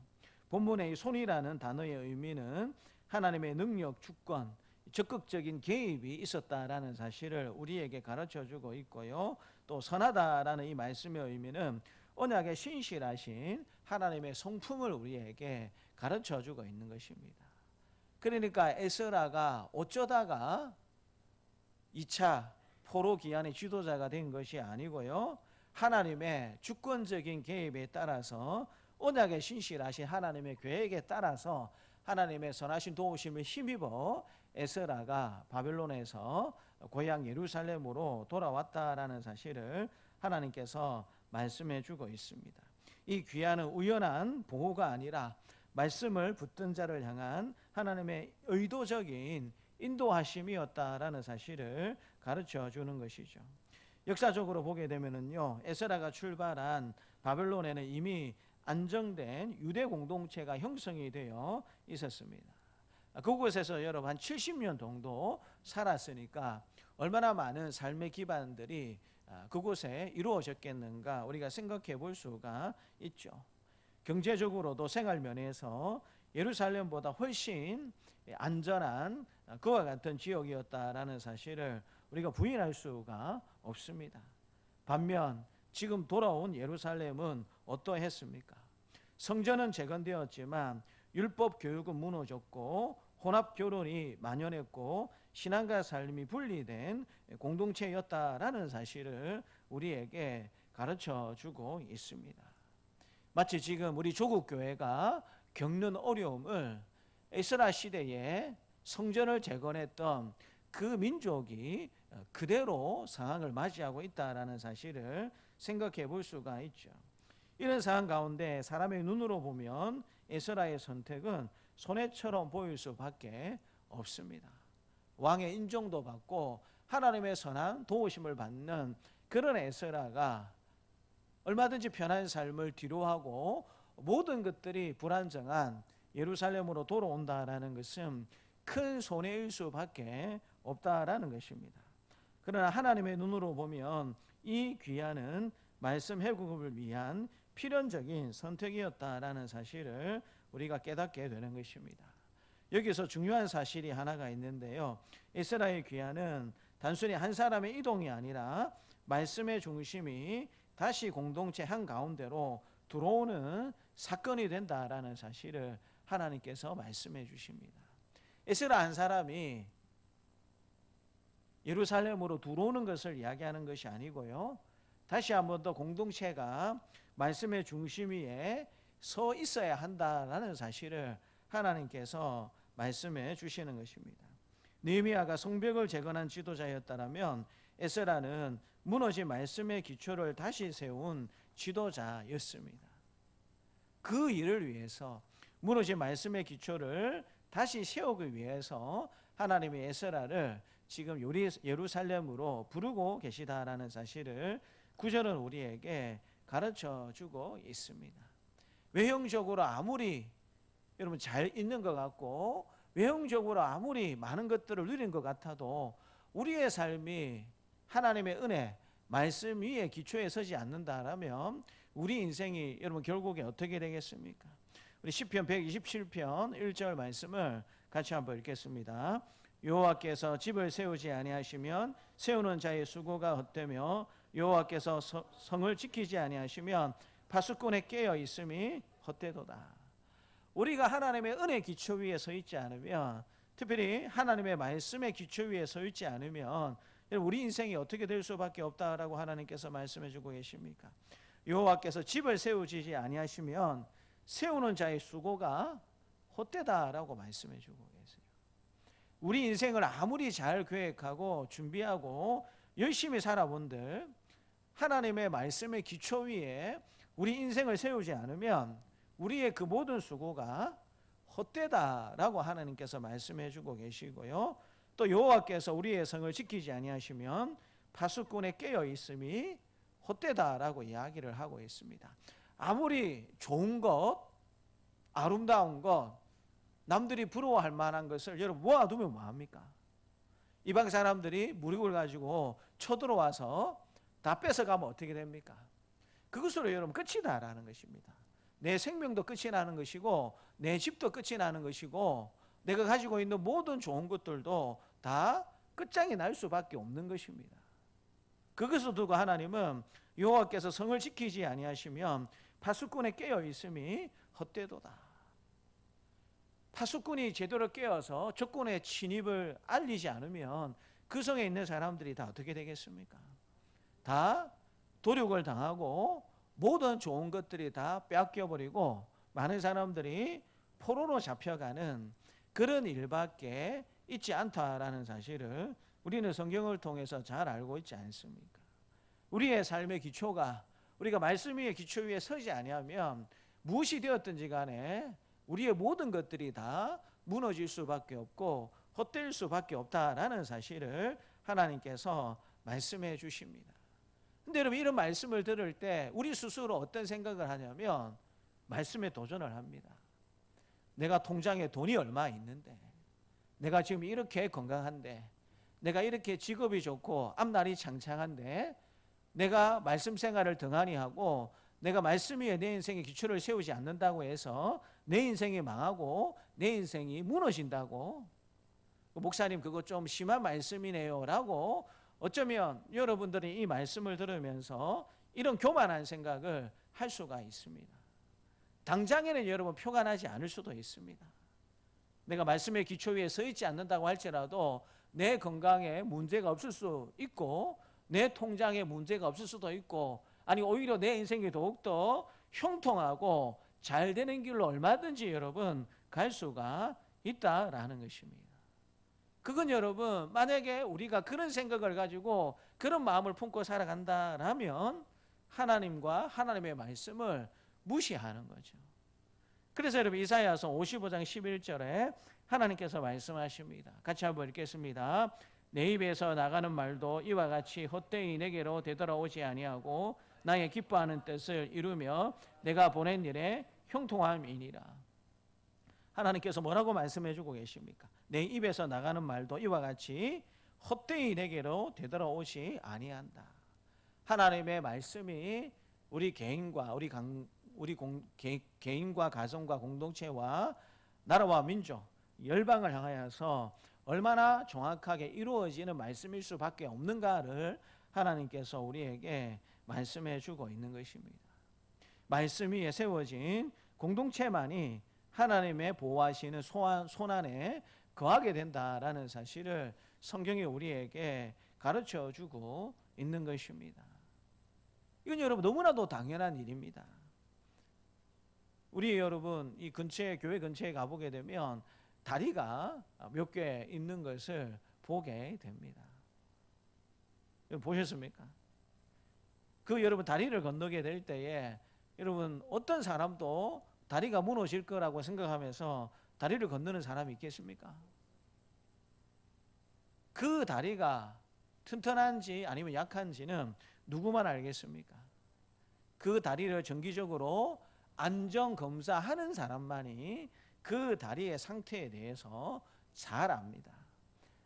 본문의 이 손이라는 단어의 의미는 하나님의 능력, 주권, 적극적인 개입이 있었다라는 사실을 우리에게 가르쳐주고 있고요. 또 선하다라는 이 말씀의 의미는 언약에 신실하신 하나님의 성품을 우리에게 가르쳐 주고 있는 것입니다. 그러니까 에스라가 어쩌다가 2차 포로 기한의 지도자가 된 것이 아니고요. 하나님의 주권적인 개입에 따라서 언약에 신실하신 하나님의 계획에 따라서 하나님의 선하신 도우심을 힘입어 에스라가 바벨론에서 고향 예루살렘으로 돌아왔다라는 사실을 하나님께서 말씀해 주고 있습니다. 이 귀환은 우연한 보호가 아니라 말씀을 붙든 자를 향한 하나님의 의도적인 인도하심이었다라는 사실을 가르쳐 주는 것이죠. 역사적으로 보게 되면은요, 에스라가 출발한 바벨론에는 이미 안정된 유대 공동체가 형성이 되어 있었습니다. 그곳에서 여러분 한 70년 정도 살았으니까 얼마나 많은 삶의 기반들이 그곳에 이루어졌겠는가 우리가 생각해 볼 수가 있죠. 경제적으로도 생활 면에서 예루살렘보다 훨씬 안전한 그와 같은 지역이었다라는 사실을 우리가 부인할 수가 없습니다. 반면 지금 돌아온 예루살렘은 어떠했습니까? 성전은 재건되었지만 율법 교육은 무너졌고 혼합 결혼이 만연했고 신앙과 삶이 분리된 공동체였다라는 사실을 우리에게 가르쳐 주고 있습니다. 마치 지금 우리 조국 교회가 겪는 어려움을 에스라 시대에 성전을 재건했던 그 민족이 그대로 상황을 맞이하고 있다라는 사실을 생각해 볼 수가 있죠. 이런 상황 가운데 사람의 눈으로 보면 에스라의 선택은 손해처럼 보일 수밖에 없습니다. 왕의 인정도 받고 하나님의 선한 도우심을 받는 그런 에스라가 얼마든지 편한 삶을 뒤로하고 모든 것들이 불안정한 예루살렘으로 돌아온다라는 것은 큰 손해일 수밖에 없다라는 것입니다. 그러나 하나님의 눈으로 보면 이 귀환은 말씀 회복을 위한 필연적인 선택이었다라는 사실을 우리가 깨닫게 되는 것입니다. 여기서 중요한 사실이 하나가 있는데요. 에스라의 귀환은 단순히 한 사람의 이동이 아니라 말씀의 중심이 다시 공동체 한가운데로 들어오는 사건이 된다라는 사실을 하나님께서 말씀해 주십니다. 에스라 한 사람이 예루살렘으로 들어오는 것을 이야기하는 것이 아니고요. 다시 한번 더 공동체가 말씀의 중심 위에 서 있어야 한다라는 사실을 하나님께서 말씀해 주시는 것입니다. 느헤미야가 성벽을 재건한 지도자였다면 에스라는 무너진 말씀의 기초를 다시 세운 지도자였습니다. 그 일을 위해서 무너진 말씀의 기초를 다시 세우기 위해서 하나님이 에스라를 지금 예루살렘으로 부르고 계시다라는 사실을 구절은 우리에게 가르쳐 주고 있습니다. 외형적으로 아무리 여러분 잘 있는 것 같고 외형적으로 아무리 많은 것들을 누린 것 같아도 우리의 삶이 하나님의 은혜, 말씀 위에 기초에 서지 않는다라면 우리 인생이 여러분 결국에 어떻게 되겠습니까? 우리 시편 127편 1절 말씀을 같이 한번 읽겠습니다. 여호와께서 집을 세우지 아니하시면 세우는 자의 수고가 헛되며 여호와께서 성을 지키지 아니하시면 파수꾼에 깨어 있음이 헛되도다. 우리가 하나님의 은혜 기초 위에 서 있지 않으면, 특별히 하나님의 말씀의 기초 위에 서 있지 않으면 우리 인생이 어떻게 될 수밖에 없다라고 하나님께서 말씀해 주고 계십니까? 여호와께서 집을 세우지 아니하시면 세우는 자의 수고가 헛되다라고 말씀해 주고 계세요. 우리 인생을 아무리 잘 계획하고 준비하고 열심히 살아본들 하나님의 말씀의 기초 위에 우리 인생을 세우지 않으면 우리의 그 모든 수고가 헛되다라고 하나님께서 말씀해 주고 계시고요. 또 여호와께서 우리의 성을 지키지 아니하시면 파수꾼에 깨어 있음이 헛되다라고 이야기를 하고 있습니다. 아무리 좋은 것, 아름다운 것, 남들이 부러워할 만한 것을 여러분 모아두면 뭐합니까? 이방 사람들이 무력을 가지고 쳐들어와서 다 뺏어가면 어떻게 됩니까? 그것으로 여러분 끝이 나라는 것입니다. 내 생명도 끝이 나는 것이고 내 집도 끝이 나는 것이고 내가 가지고 있는 모든 좋은 것들도 다 끝장이 날 수밖에 없는 것입니다. 그것을 두고 하나님은 여호와께서 성을 지키지 아니하시면 파수꾼에 깨어 있음이 헛되도다. 파수꾼이 제대로 깨어서 적군의 진입을 알리지 않으면 그 성에 있는 사람들이 다 어떻게 되겠습니까? 다 도륙을 당하고 모든 좋은 것들이 다 빼앗겨버리고 많은 사람들이 포로로 잡혀가는 그런 일밖에 있지 않다라는 사실을 우리는 성경을 통해서 잘 알고 있지 않습니까? 우리의 삶의 기초가 우리가 말씀 위에 기초 위에 서지 아니하면 무엇이 되었든지 간에 우리의 모든 것들이 다 무너질 수밖에 없고 헛될 수밖에 없다라는 사실을 하나님께서 말씀해 주십니다. 근데 여러분 이런 말씀을 들을 때 우리 스스로 어떤 생각을 하냐면 말씀에 도전을 합니다. 내가 통장에 돈이 얼마 있는데, 내가 지금 이렇게 건강한데, 내가 이렇게 직업이 좋고 앞날이 창창한데, 내가 말씀 생활을 등한히 하고 내가 말씀 위에 내 인생의 기초를 세우지 않는다고 해서 내 인생이 망하고 내 인생이 무너진다고, 목사님 그거 좀 심한 말씀이네요 라고 어쩌면 여러분들이 이 말씀을 들으면서 이런 교만한 생각을 할 수가 있습니다. 당장에는 여러분 표가 나지 않을 수도 있습니다. 내가 말씀의 기초 위에 서 있지 않는다고 할지라도 내 건강에 문제가 없을 수 있고 내 통장에 문제가 없을 수도 있고, 아니 오히려 내 인생이 더욱더 형통하고 잘 되는 길로 얼마든지 여러분 갈 수가 있다라는 것입니다. 그건 여러분 만약에 우리가 그런 생각을 가지고 그런 마음을 품고 살아간다라면 하나님과 하나님의 말씀을 무시하는 거죠. 그래서 여러분 이사야서 55장 11절에 하나님께서 말씀하십니다. 같이 한번 읽겠습니다. 내 입에서 나가는 말도 이와 같이 헛되이 내게로 되돌아오지 아니하고 나의 기뻐하는 뜻을 이루며 내가 보낸 일에 형통함이니라. 하나님께서 뭐라고 말씀해 주고 계십니까? 내 입에서 나가는 말도 이와 같이 헛되이 내게로 되돌아오지 아니한다. 하나님의 말씀이 우리 개인과 개인과 가정과 공동체와 나라와 민족, 열방을 향하여서 얼마나 정확하게 이루어지는 말씀일 수밖에 없는가를 하나님께서 우리에게 말씀해 주고 있는 것입니다. 말씀 위에 세워진 공동체만이 하나님의 보호하시는 손안에 거하게 된다라는 사실을 성경이 우리에게 가르쳐 주고 있는 것입니다. 이건 여러분 너무나도 당연한 일입니다. 우리 여러분 이 근처에 교회 근처에 가보게 되면 다리가 몇 개 있는 것을 보게 됩니다. 보셨습니까? 그 여러분 다리를 건너게 될 때에 여러분 어떤 사람도 다리가 무너질 거라고 생각하면서 다리를 건너는 사람이 있겠습니까? 그 다리가 튼튼한지 아니면 약한지는 누구만 알겠습니까? 그 다리를 정기적으로 안전 검사하는 사람만이 그 다리의 상태에 대해서 잘 압니다.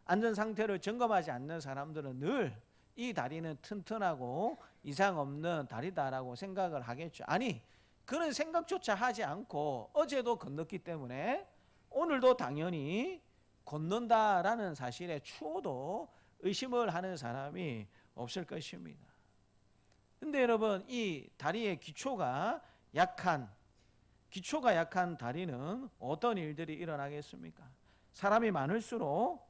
안전 상태를 점검하지 않는 사람들은 늘 이 다리는 튼튼하고 이상 없는 다리다라고 생각을 하겠죠. 아니, 그런 생각조차 하지 않고 어제도 건넜기 때문에 오늘도 당연히 건넌다라는 사실에 추호도 의심을 하는 사람이 없을 것입니다. 근데 여러분 이 다리의 기초가 약한 다리는 어떤 일들이 일어나겠습니까? 사람이 많아질수록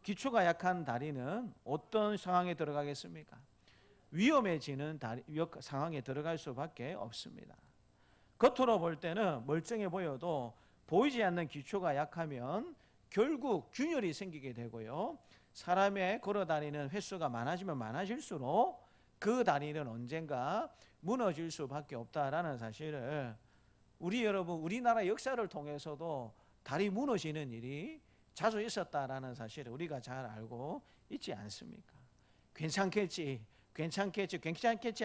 기초가 약한 다리는 어떤 상황에 들어가겠습니까? 위험해지는 상황에 들어갈 수밖에 없습니다. 겉으로 볼 때는 멀쩡해 보여도 보이지 않는 기초가 약하면 결국 균열이 생기게 되고요. 사람의 걸어다니는 횟수가 많아지면 많아질수록 그 다리는 언젠가 무너질 수밖에 없다라는 사실을 우리나라 역사를 통해서도 다리 무너지는 일이 자주 있었다라는 사실을 우리가 잘 알고 있지 않습니까? 괜찮겠지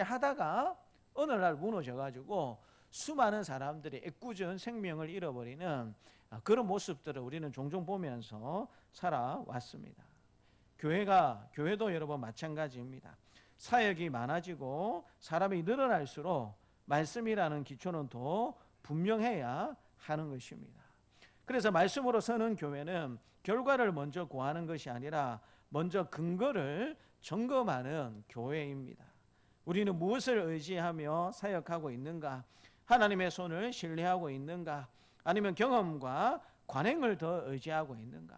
하다가 어느 날 무너져가지고 수많은 사람들이 애꿎은 생명을 잃어버리는 그런 모습들을 우리는 종종 보면서 살아왔습니다. 교회도 여러분 마찬가지입니다. 사역이 많아지고 사람이 늘어날수록 말씀이라는 기초는 더 분명해야 하는 것입니다. 그래서 말씀으로 서는 교회는 결과를 먼저 구하는 것이 아니라 먼저 근거를 점검하는 교회입니다. 우리는 무엇을 의지하며 사역하고 있는가? 하나님의 손을 신뢰하고 있는가? 아니면 경험과 관행을 더 의지하고 있는가?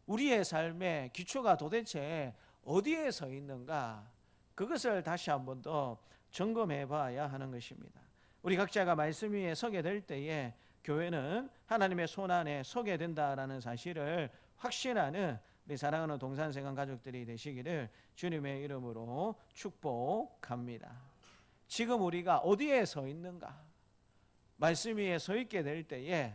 우리의 삶의 기초가 도대체 어디에 서 있는가? 그것을 다시 한번 더 점검해 봐야 하는 것입니다. 우리 각자가 말씀 위에 서게 될 때에 교회는 하나님의 손 안에 서게 된다라는 사실을 확신하는 우리 사랑하는 동산생활 가족들이 되시기를 주님의 이름으로 축복합니다. 지금 우리가 어디에 서 있는가? 말씀 위에 서 있게 될 때에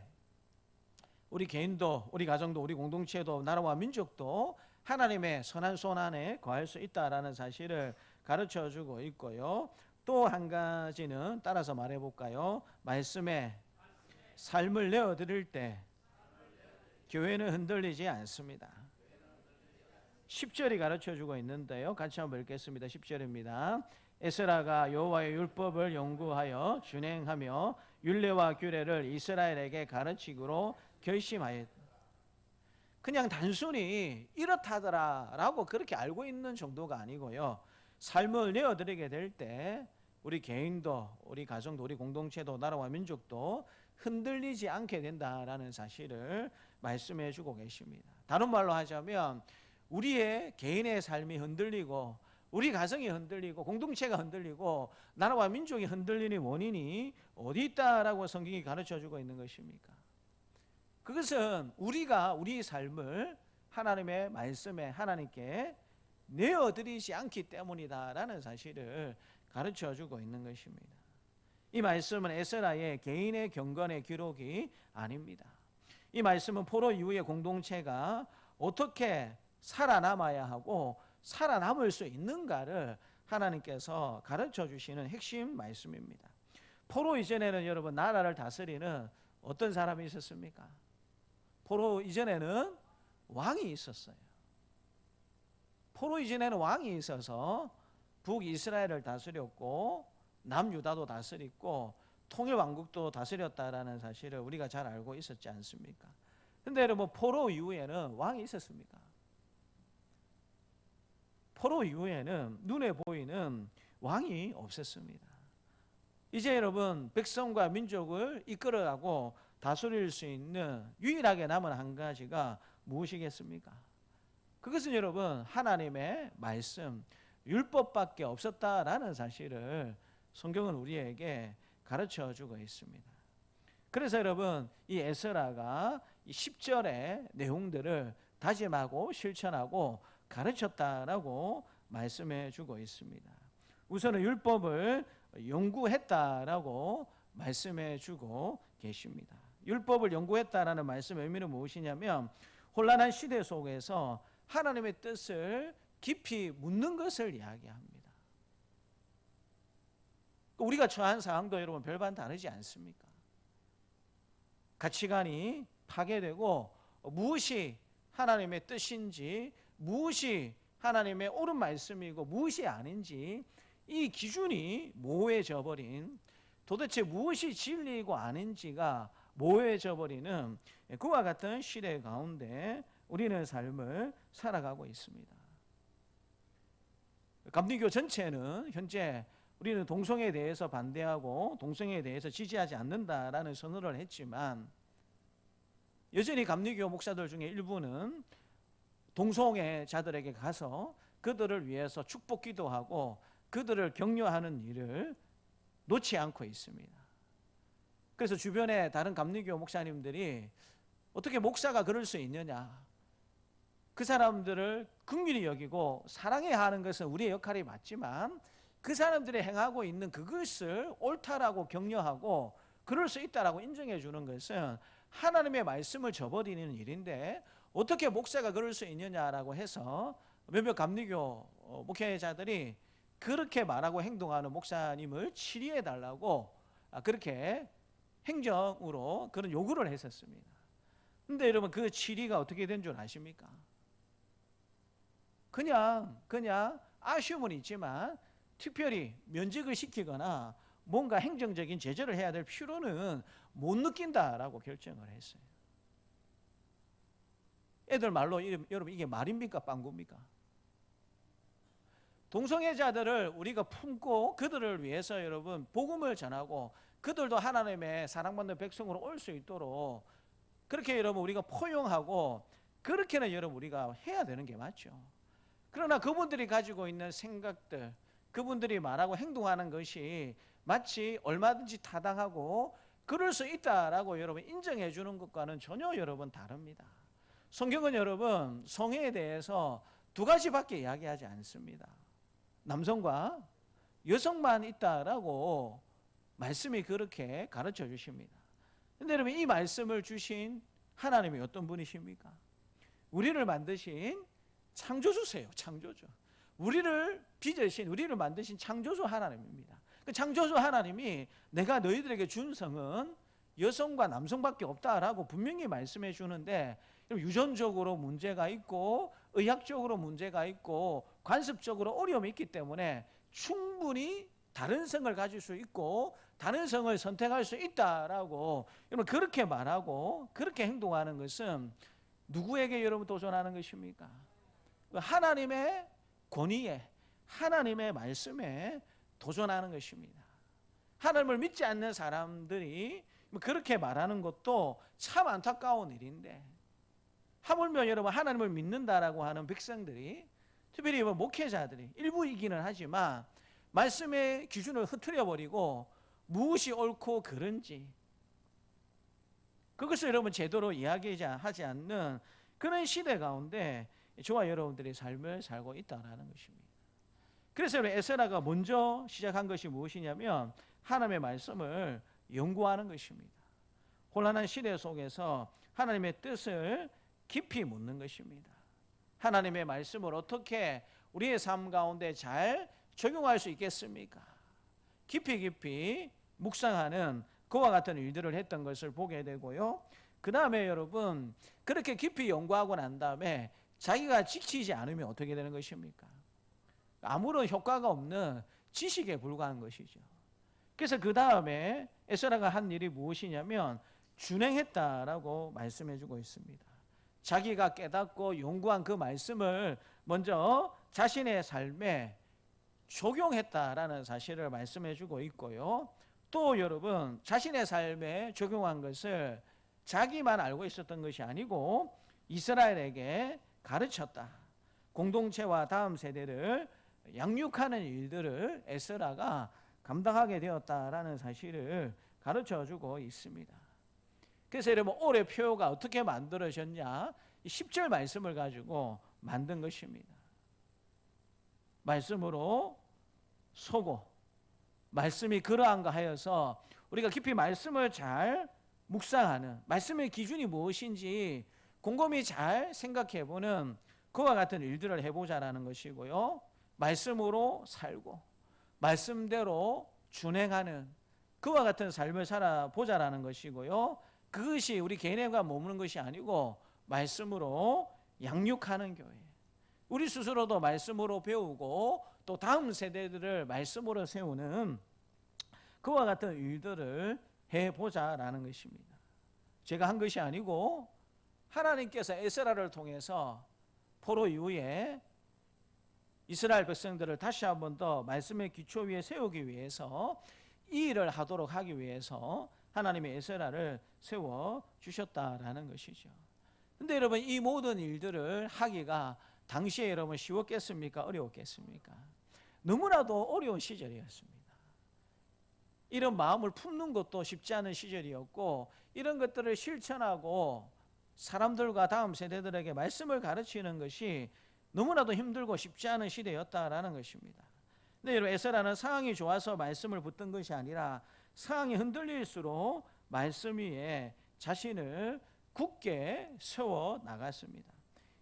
우리 개인도, 우리 가정도, 우리 공동체도, 나라와 민족도 하나님의 선한 손 안에 거할 수 있다라는 사실을 가르쳐주고 있고요. 또 한 가지는 따라서 말해볼까요? 말씀에 삶을 내어드릴 때 교회는 흔들리지 않습니다. 10절이 가르쳐주고 있는데요. 같이 한번 읽겠습니다. 10절입니다. 에스라가 여호와의 율법을 연구하여 준행하며 율례와 규례를 이스라엘에게 가르치기로 결심하였다. 그냥 단순히 이렇다더라라고 그렇게 알고 있는 정도가 아니고요. 삶을 내어드리게 될 때 우리 개인도, 우리 가정도, 우리 공동체도, 나라와 민족도 흔들리지 않게 된다라는 사실을 말씀해 주고 계십니다. 다른 말로 하자면 우리의 개인의 삶이 흔들리고 우리 가정이 흔들리고 공동체가 흔들리고 나라와 민족이 흔들리는 원인이 어디 있다라고 성경이 가르쳐주고 있는 것입니까? 그것은 우리가 우리 삶을 하나님의 말씀에 하나님께 내어드리지 않기 때문이다라는 사실을 가르쳐주고 있는 것입니다. 이 말씀은 에스라의 개인의 경건의 기록이 아닙니다. 이 말씀은 포로 이후의 공동체가 어떻게 살아남아야 하고 살아남을 수 있는가를 하나님께서 가르쳐 주시는 핵심 말씀입니다. 포로 이전에는 여러분 나라를 다스리는 어떤 사람이 있었습니까? 포로 이전에는 왕이 있었어요. 포로 이전에는 왕이 있어서 북이스라엘을 다스렸고 남유다도 다스렸고 통일왕국도 다스렸다라는 사실을 우리가 잘 알고 있었지 않습니까? 근데 여러분 포로 이후에는 왕이 있었습니까? 포로 이후에는 눈에 보이는 왕이 없었습니다. 이제 여러분 백성과 민족을 이끌어가고 다스릴 수 있는 유일하게 남은 한 가지가 무엇이겠습니까? 그것은 여러분 하나님의 말씀, 율법밖에 없었다라는 사실을 성경은 우리에게 가르쳐주고 있습니다. 그래서 여러분 이 에스라가 이 10절의 내용들을 다짐하고 실천하고 가르쳤다라고 말씀해 주고 있습니다. 우선은 율법을 연구했다라고 말씀해 주고 계십니다. 율법을 연구했다라는 말씀의 의미는 무엇이냐면 혼란한 시대 속에서 하나님의 뜻을 깊이 묻는 것을 이야기합니다. 우리가 처한 상황도 여러분 별반 다르지 않습니까? 가치관이 파괴되고 무엇이 하나님의 뜻인지 무엇이 하나님의 옳은 말씀이고 무엇이 아닌지 이 기준이 모호해져 버린 도대체 무엇이 진리이고 아닌지가 모호해져 버리는 그와 같은 시대 가운데 우리는 삶을 살아가고 있습니다. 감리교 전체는 현재 우리는 동성애에 대해서 반대하고 동성애에 대해서 지지하지 않는다라는 선언을 했지만 여전히 감리교 목사들 중에 일부는 동성애자들에게 가서 그들을 위해서 축복 기도하고 그들을 격려하는 일을 놓지 않고 있습니다. 그래서 주변에 다른 감리교 목사님들이 어떻게 목사가 그럴 수 있느냐, 그 사람들을 긍휼히 여기고 사랑해야 하는 것은 우리의 역할이 맞지만 그 사람들이 행하고 있는 그것을 옳다라고 격려하고 그럴 수 있다라고 인정해 주는 것은 하나님의 말씀을 저버리는 일인데 어떻게 목사가 그럴 수 있느냐라고 해서 몇몇 감리교 목회자들이 그렇게 말하고 행동하는 목사님을 치리해 달라고 그렇게 행정으로 그런 요구를 했었습니다. 근데 여러분 그 치리가 어떻게 된 줄 아십니까? 그냥 아쉬움은 있지만 특별히 면직을 시키거나 뭔가 행정적인 제재를 해야 될 필요는 못 느낀다라고 결정을 했어요. 애들 말로 여러분 이게 말입니까 빵구입니까? 동성애자들을 우리가 품고 그들을 위해서 여러분 복음을 전하고 그들도 하나님의 사랑받는 백성으로 올 수 있도록 그렇게 여러분 우리가 포용하고 그렇게는 여러분 우리가 해야 되는 게 맞죠. 그러나 그분들이 가지고 있는 생각들, 그분들이 말하고 행동하는 것이 마치 얼마든지 타당하고 그럴 수 있다라고 여러분 인정해 주는 것과는 전혀 여러분 다릅니다. 성경은 여러분 성애에 대해서 두 가지밖에 이야기하지 않습니다. 남성과 여성만 있다라고 말씀이 그렇게 가르쳐 주십니다. 근데 여러분 이 말씀을 주신 하나님이 어떤 분이십니까? 우리를 만드신 창조주세요. 창조주. 우리를 빚으신, 우리를 만드신 창조주 하나님입니다. 그 창조주 하나님이 내가 너희들에게 준 성은 여성과 남성밖에 없다라고 분명히 말씀해 주는데 유전적으로 문제가 있고 의학적으로 문제가 있고 관습적으로 어려움이 있기 때문에 충분히 다른 성을 가질 수 있고 다른 성을 선택할 수 있다라고 여러분 그렇게 말하고 그렇게 행동하는 것은 누구에게 여러분 도전하는 것입니까? 하나님의 권위에 하나님의 말씀에 도전하는 것입니다. 하나님을 믿지 않는 사람들이 그렇게 말하는 것도 참 안타까운 일인데 하물며 여러분 하나님을 믿는다라고 하는 백성들이 특별히 목회자들이 일부이기는 하지만 말씀의 기준을 흐트려버리고 무엇이 옳고 그른지 그것을 여러분 제대로 이야기하지 않는 그런 시대 가운데 저와 여러분들의 삶을 살고 있다는 것입니다. 그래서 에스라가 먼저 시작한 것이 무엇이냐면 하나님의 말씀을 연구하는 것입니다. 혼란한 시대 속에서 하나님의 뜻을 깊이 묻는 것입니다. 하나님의 말씀을 어떻게 우리의 삶 가운데 잘 적용할 수 있겠습니까? 깊이 묵상하는 그와 같은 일들을 했던 것을 보게 되고요. 그 다음에 여러분 그렇게 깊이 연구하고 난 다음에 자기가 지치지 않으면 어떻게 되는 것입니까? 아무런 효과가 없는 지식에 불과한 것이죠. 그래서 그 다음에 에스라가 한 일이 무엇이냐면 준행했다라고 말씀해 주고 있습니다. 자기가 깨닫고 연구한 그 말씀을 먼저 자신의 삶에 적용했다라는 사실을 말씀해 주고 있고요. 또 여러분 자신의 삶에 적용한 것을 자기만 알고 있었던 것이 아니고 이스라엘에게 가르쳤다. 공동체와 다음 세대를 양육하는 일들을 에스라가 감당하게 되었다라는 사실을 가르쳐 주고 있습니다. 그래서 여러분 올해 표가 어떻게 만들어졌냐? 10절 말씀을 가지고 만든 것입니다. 말씀으로 서고 말씀이 그러한가 하여서 우리가 깊이 말씀을 잘 묵상하는 말씀의 기준이 무엇인지 곰곰이 잘 생각해보는 그와 같은 일들을 해보자라는 것이고요. 말씀으로 살고 말씀대로 준행하는 그와 같은 삶을 살아보자라는 것이고요. 그것이 우리 개인과 머무는 것이 아니고 말씀으로 양육하는 교회. 우리 스스로도 말씀으로 배우고 또 다음 세대들을 말씀으로 세우는 그와 같은 일들을 해보자라는 것입니다. 제가 한 것이 아니고 하나님께서 에스라를 통해서 포로 이후에 이스라엘 백성들을 다시 한 번 더 말씀의 기초 위에 세우기 위해서 이 일을 하도록 하기 위해서 하나님의 에스라를 세워주셨다라는 것이죠. 근데 여러분 이 모든 일들을 하기가 당시에 여러분 쉬웠겠습니까? 어려웠겠습니까? 너무나도 어려운 시절이었습니다. 이런 마음을 품는 것도 쉽지 않은 시절이었고 이런 것들을 실천하고 사람들과 다음 세대들에게 말씀을 가르치는 것이 너무나도 힘들고 쉽지 않은 시대였다라는 것입니다. 근데 여러분 에스라는 상황이 좋아서 말씀을 붙든 것이 아니라 상황이 흔들릴수록 말씀 위에 자신을 굳게 세워 나갔습니다.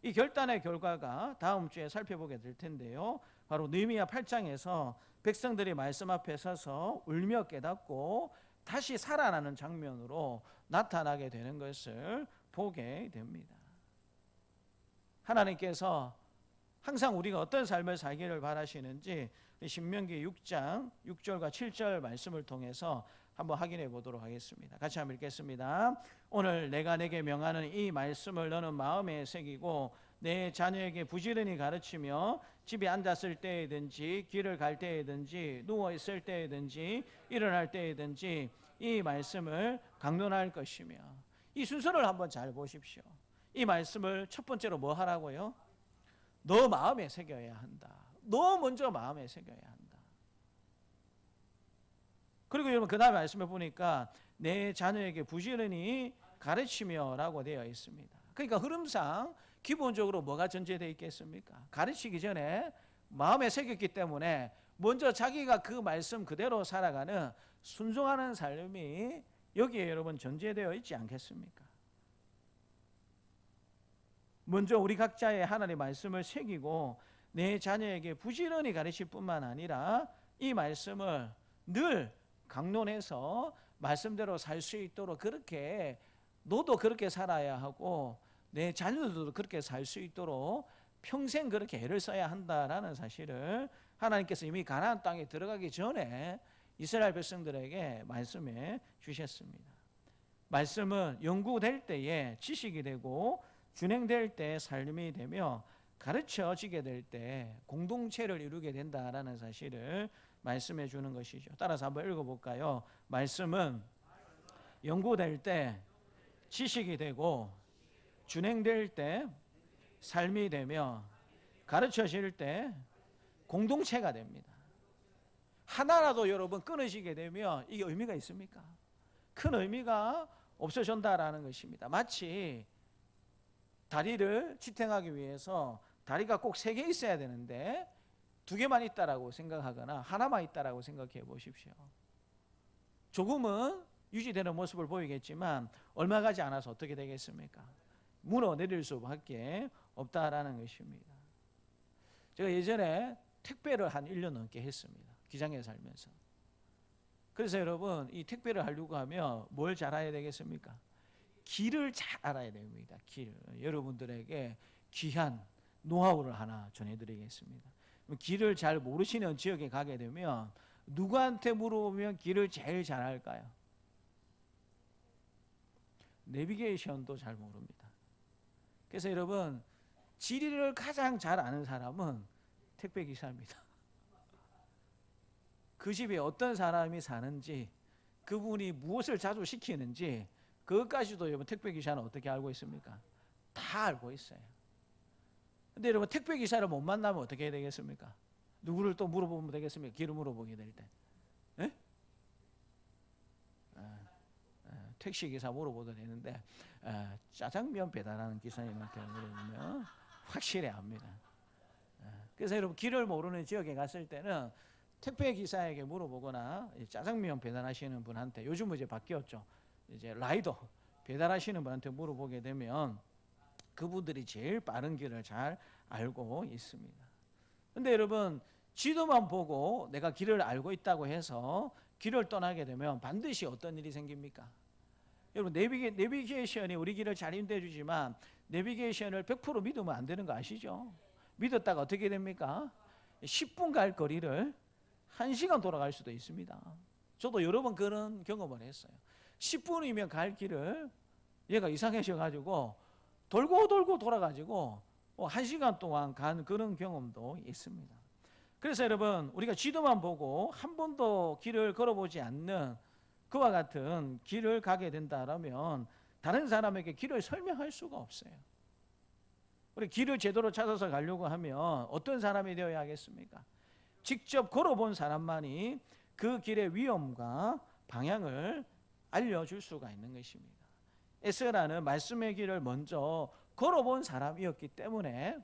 이 결단의 결과가 다음 주에 살펴보게 될 텐데요. 바로 느헤미야 8장에서 백성들이 말씀 앞에 서서 울며 깨닫고 다시 살아나는 장면으로 나타나게 되는 것을 보게 됩니다. 하나님께서 항상 우리가 어떤 삶을 살기를 바라시는지 신명기 6장 6절과 7절 말씀을 통해서 한번 확인해 보도록 하겠습니다. 같이 한번 읽겠습니다. 오늘 내가 내게 명하는 이 말씀을 너는 마음에 새기고 내 자녀에게 부지런히 가르치며 집에 앉았을 때이든지 길을 갈 때이든지 누워 있을 때이든지 일어날 때이든지 이 말씀을 강론할 것이며, 이 순서를 한번 잘 보십시오. 이 말씀을 첫 번째로 뭐 하라고요? 너 마음에 새겨야 한다. 너 먼저 마음에 새겨야 한다. 그리고 여러분 그 다음 말씀을 보니까 내 자녀에게 부지런히 가르치며라고 되어 있습니다. 그러니까 흐름상 기본적으로 뭐가 전제되어 있겠습니까? 가르치기 전에 마음에 새겼기 때문에 먼저 자기가 그 말씀 그대로 살아가는 순종하는 삶이 여기에 여러분 전제되어 있지 않겠습니까? 먼저 우리 각자의 하나님의 말씀을 새기고 내 자녀에게 부지런히 가르칠 뿐만 아니라 이 말씀을 늘 강론해서 말씀대로 살 수 있도록, 그렇게 너도 그렇게 살아야 하고 내 자녀들도 그렇게 살 수 있도록 평생 그렇게 애를 써야 한다라는 사실을 하나님께서 이미 가나안 땅에 들어가기 전에 이스라엘 백성들에게 말씀해 주셨습니다. 말씀은 연구될 때에 지식이 되고 준행될 때 삶이 되며 가르쳐지게 될 때 공동체를 이루게 된다라는 사실을 말씀해 주는 것이죠. 따라서 한번 읽어볼까요? 말씀은 연구될 때 지식이 되고 준행될 때 삶이 되며 가르쳐질 때 공동체가 됩니다. 하나라도 여러분 끊어지게 되면 이게 의미가 있습니까? 큰 의미가 없어진다라는 것입니다. 마치 다리를 지탱하기 위해서 다리가 꼭 3개 있어야 되는데 2개만 있다라고 생각하거나 하나만 있다라고 생각해 보십시오. 조금은 유지되는 모습을 보이겠지만 얼마 가지 않아서 어떻게 되겠습니까? 무너내릴 수밖에 없다라는 것입니다. 제가 예전에 택배를 한 1년 넘게 했습니다. 기장에 살면서. 그래서 여러분 이 택배를 하려고 하면 뭘 잘 알아야 되겠습니까? 길을 잘 알아야 됩니다. 길. 여러분들에게 귀한 노하우를 하나 전해드리겠습니다. 길을 잘 모르시는 지역에 가게 되면 누구한테 물어보면 길을 제일 잘 알까요? 내비게이션도 잘 모릅니다. 그래서 여러분 지리를 가장 잘 아는 사람은 택배기사입니다. 그 집에 어떤 사람이 사는지, 그분이 무엇을 자주 시키는지, 그것까지도 여러분 택배기사는 어떻게 알고 있습니까? 다 알고 있어요. 근데 여러분 택배기사를 못 만나면 어떻게 해야 되겠습니까? 누구를 또 물어보면 되겠습니까? 길을 물어보게 될 때. 예? 택시기사 물어보도 되는데 짜장면 배달하는 기사님한테 물어보면 확실히 압니다. 그래서 여러분 길을 모르는 지역에 갔을 때는 택배기사에게 물어보거나 짜장면 배달하시는 분한테, 요즘은 이제 바뀌었죠. 이제 라이더 배달하시는 분한테 물어보게 되면 그분들이 제일 빠른 길을 잘 알고 있습니다. 근데 여러분 지도만 보고 내가 길을 알고 있다고 해서 길을 떠나게 되면 반드시 어떤 일이 생깁니까? 여러분 내비게이션이 우리 길을 잘 인도해 주지만 내비게이션을 100% 믿으면 안 되는 거 아시죠? 믿었다가 어떻게 됩니까? 10분 갈 거리를 1시간 돌아갈 수도 있습니다. 저도 여러 번 그런 경험을 했어요. 10분이면 갈 길을 얘가 이상해져가지고 돌고 돌아가지고 1시간 동안 간 그런 경험도 있습니다. 그래서 여러분 우리가 지도만 보고 한 번도 길을 걸어보지 않는 그와 같은 길을 가게 된다라면 다른 사람에게 길을 설명할 수가 없어요. 우리 길을 제대로 찾아서 가려고 하면 어떤 사람이 되어야 하겠습니까? 직접 걸어본 사람만이 그 길의 위험과 방향을 알려줄 수가 있는 것입니다. 에스라는 말씀의 길을 먼저 걸어본 사람이었기 때문에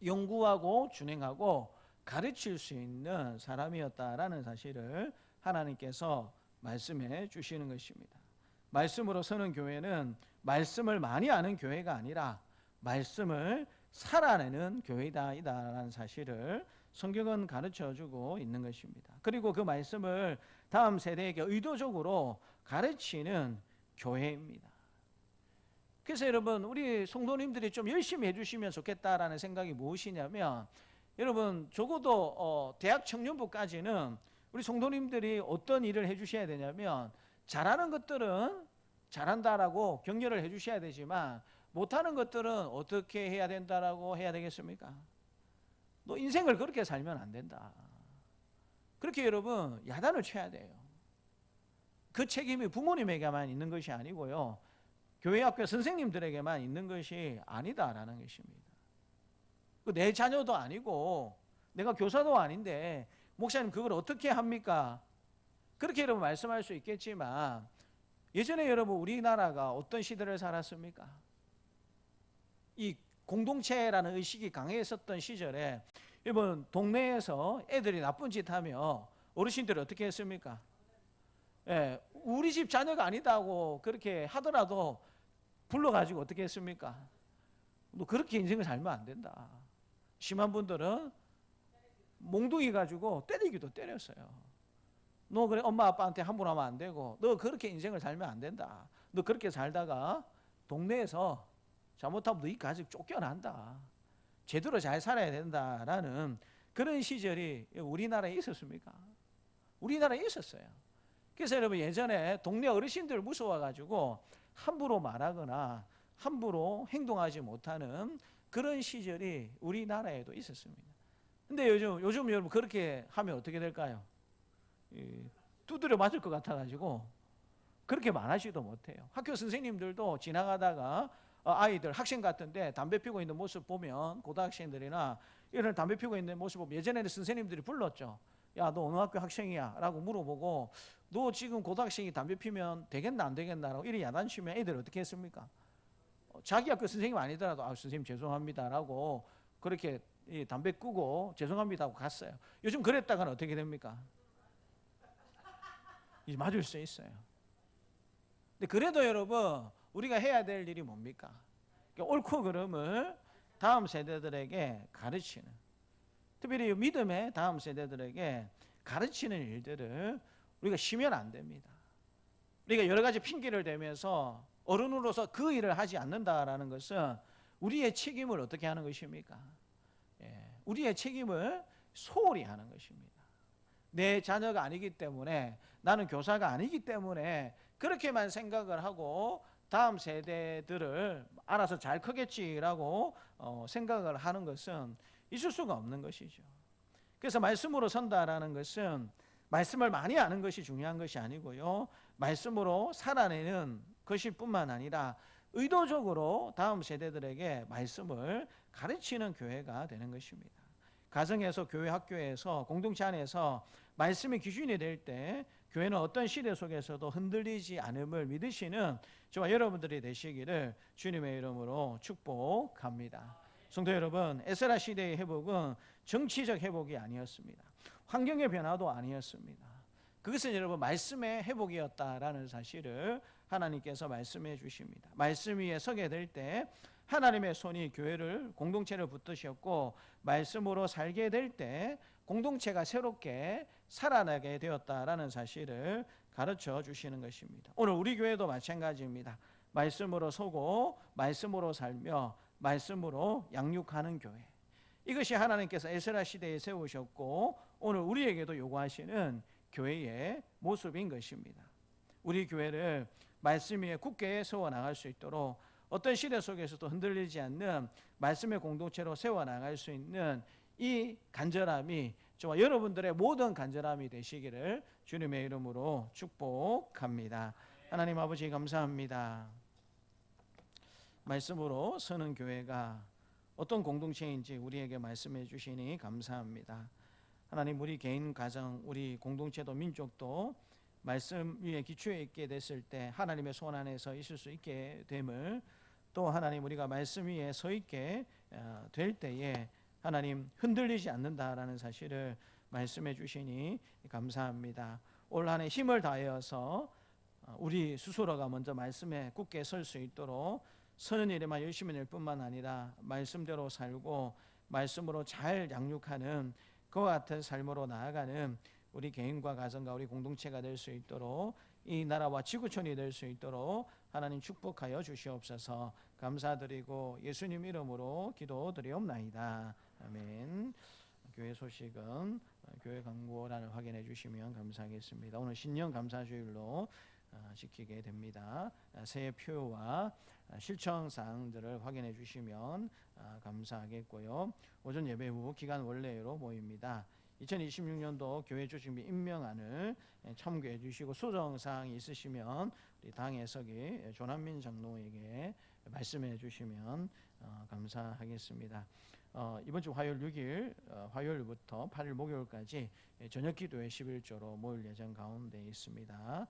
연구하고 준행하고 가르칠 수 있는 사람이었다라는 사실을 하나님께서 말씀해 주시는 것입니다. 말씀으로 서는 교회는 말씀을 많이 아는 교회가 아니라 말씀을 살아내는 교회다라는 사실을 성경은 가르쳐주고 있는 것입니다. 그리고 그 말씀을 다음 세대에게 의도적으로 가르치는 교회입니다. 그래서 여러분 우리 성도님들이 좀 열심히 해주시면 좋겠다라는 생각이 무엇이냐면, 여러분 적어도 대학 청년부까지는 우리 성도님들이 어떤 일을 해주셔야 되냐면, 잘하는 것들은 잘한다라고 격려를 해주셔야 되지만 못하는 것들은 어떻게 해야 된다라고 해야 되겠습니까? 너 인생을 그렇게 살면 안 된다. 그렇게 여러분 야단을 쳐야 돼요. 그 책임이 부모님에게만 있는 것이 아니고요, 교회 학교 선생님들에게만 있는 것이 아니다라는 것입니다. 내 자녀도 아니고 내가 교사도 아닌데 목사님 그걸 어떻게 합니까? 그렇게 여러분 말씀할 수 있겠지만, 예전에 여러분 우리나라가 어떤 시대를 살았습니까? 이 공동체라는 의식이 강했었던 시절에 여러분 동네에서 애들이 나쁜 짓 하며 어르신들이 어떻게 했습니까? 예, 우리 집 자녀가 아니다고 그렇게 하더라도 불러가지고 어떻게 했습니까? 너 그렇게 인생을 살면 안 된다. 심한 분들은 몽둥이 가지고 때리기도 때렸어요. 너 그래 엄마 아빠한테 함부로 하면 안 되고, 너 그렇게 인생을 살면 안 된다. 너 그렇게 살다가 동네에서 잘못하면 너희 가족 쫓겨난다. 제대로 잘 살아야 된다라는 그런 시절이 우리나라에 있었습니까? 우리나라에 있었어요. 그래서 여러분 예전에 동네 어르신들 무서워가지고 함부로 말하거나 함부로 행동하지 못하는 그런 시절이 우리나라에도 있었습니다. 근데 요즘 여러분 그렇게 하면 어떻게 될까요? 두드려 맞을 것 같아가지고 그렇게 말하지도 못해요. 학교 선생님들도 지나가다가 아이들 학생 같은데 담배 피우고 있는 모습 보면, 고등학생들이나 이런 담배 피우고 있는 모습 보면, 예전에는 선생님들이 불렀죠. 야, 너 어느 학교 학생이야? 라고 물어보고, 너 지금 고등학생이 담배 피우면 되겠나 안 되겠나? 라고 이리 야단치면 애들이 어떻게 했습니까? 자기 학교 선생님 아니더라도 선생님 죄송합니다 라고 그렇게 담배 끄고 죄송합니다 하고 갔어요. 요즘 그랬다가는 어떻게 됩니까? 이제 맞을 수 있어요. 근데 그래도 여러분 우리가 해야 될 일이 뭡니까? 그러니까 옳고 그름을 다음 세대들에게 가르치는, 특별히 믿음의 다음 세대들에게 가르치는 일들을 우리가 쉬면 안 됩니다. 우리가 여러 가지 핑계를 대면서 어른으로서 그 일을 하지 않는다라는 것은 우리의 책임을 어떻게 하는 것입니까? 우리의 책임을 소홀히 하는 것입니다. 내 자녀가 아니기 때문에, 나는 교사가 아니기 때문에 그렇게만 생각을 하고 다음 세대들을 알아서 잘 크겠지라고 생각을 하는 것은 있을 수가 없는 것이죠. 그래서 말씀으로 선다라는 것은 말씀을 많이 아는 것이 중요한 것이 아니고요, 말씀으로 살아내는 것일 뿐만 아니라 의도적으로 다음 세대들에게 말씀을 가르치는 교회가 되는 것입니다. 가정에서, 교회, 학교에서, 공동체 안에서 말씀의 기준이 될 때 교회는 어떤 시대 속에서도 흔들리지 않음을 믿으시는 저와 여러분들이 되시기를 주님의 이름으로 축복합니다. 성도 여러분, 에스라 시대의 회복은 정치적 회복이 아니었습니다. 환경의 변화도 아니었습니다. 그것은 여러분 말씀의 회복이었다라는 사실을 하나님께서 말씀해 주십니다. 말씀 위에 서게 될 때 하나님의 손이 교회를, 공동체를 붙드셨고, 말씀으로 살게 될 때 공동체가 새롭게 살아나게 되었다라는 사실을 가르쳐 주시는 것입니다. 오늘 우리 교회도 마찬가지입니다. 말씀으로 서고 말씀으로 살며 말씀으로 양육하는 교회, 이것이 하나님께서 에스라 시대에 세우셨고 오늘 우리에게도 요구하시는 교회의 모습인 것입니다. 우리 교회를 말씀 위에 굳게 세워나갈 수 있도록, 어떤 시대 속에서도 흔들리지 않는 말씀의 공동체로 세워나갈 수 있는 이 간절함이 저와 여러분들의 모든 간절함이 되시기를 주님의 이름으로 축복합니다. 하나님 아버지 감사합니다. 말씀으로 서는 교회가 어떤 공동체인지 우리에게 말씀해 주시니 감사합니다. 하나님, 우리 개인, 가정, 우리 공동체도 민족도 말씀 위에 기초에 있게 됐을 때 하나님의 손 안에서 있을 수 있게 됨을, 또 하나님 우리가 말씀 위에 서 있게 될 때에 하나님 흔들리지 않는다라는 사실을 말씀해 주시니 감사합니다. 올 한 해 힘을 다하여서 우리 스스로가 먼저 말씀에 굳게 설 수 있도록 서는 일에만 열심히 낼 뿐만 아니라 말씀대로 살고 말씀으로 잘 양육하는 그와 같은 삶으로 나아가는 우리 개인과 가정과 우리 공동체가 될 수 있도록, 이 나라와 지구촌이 될 수 있도록 하나님 축복하여 주시옵소서. 감사드리고 예수님 이름으로 기도드리옵나이다. 아멘. 교회 소식은 교회 광고란을 확인해 주시면 감사하겠습니다. 오늘 신년 감사주일로 지키게 됩니다. 새해 표와 실천 사항들을 확인해 주시면 감사하겠고요. 오전 예배 후 기간 원래로 모입니다. 2026년도 교회 조직비 임명안을 참고해 주시고 수정 사항이 있으시면 우리 당해석이 조남민 장로에게 말씀해 주시면 감사하겠습니다. 이번 주 화요일 6일 화요일부터 8일 목요일까지 저녁 기도회 11조로 모일 예정 가운데 있습니다.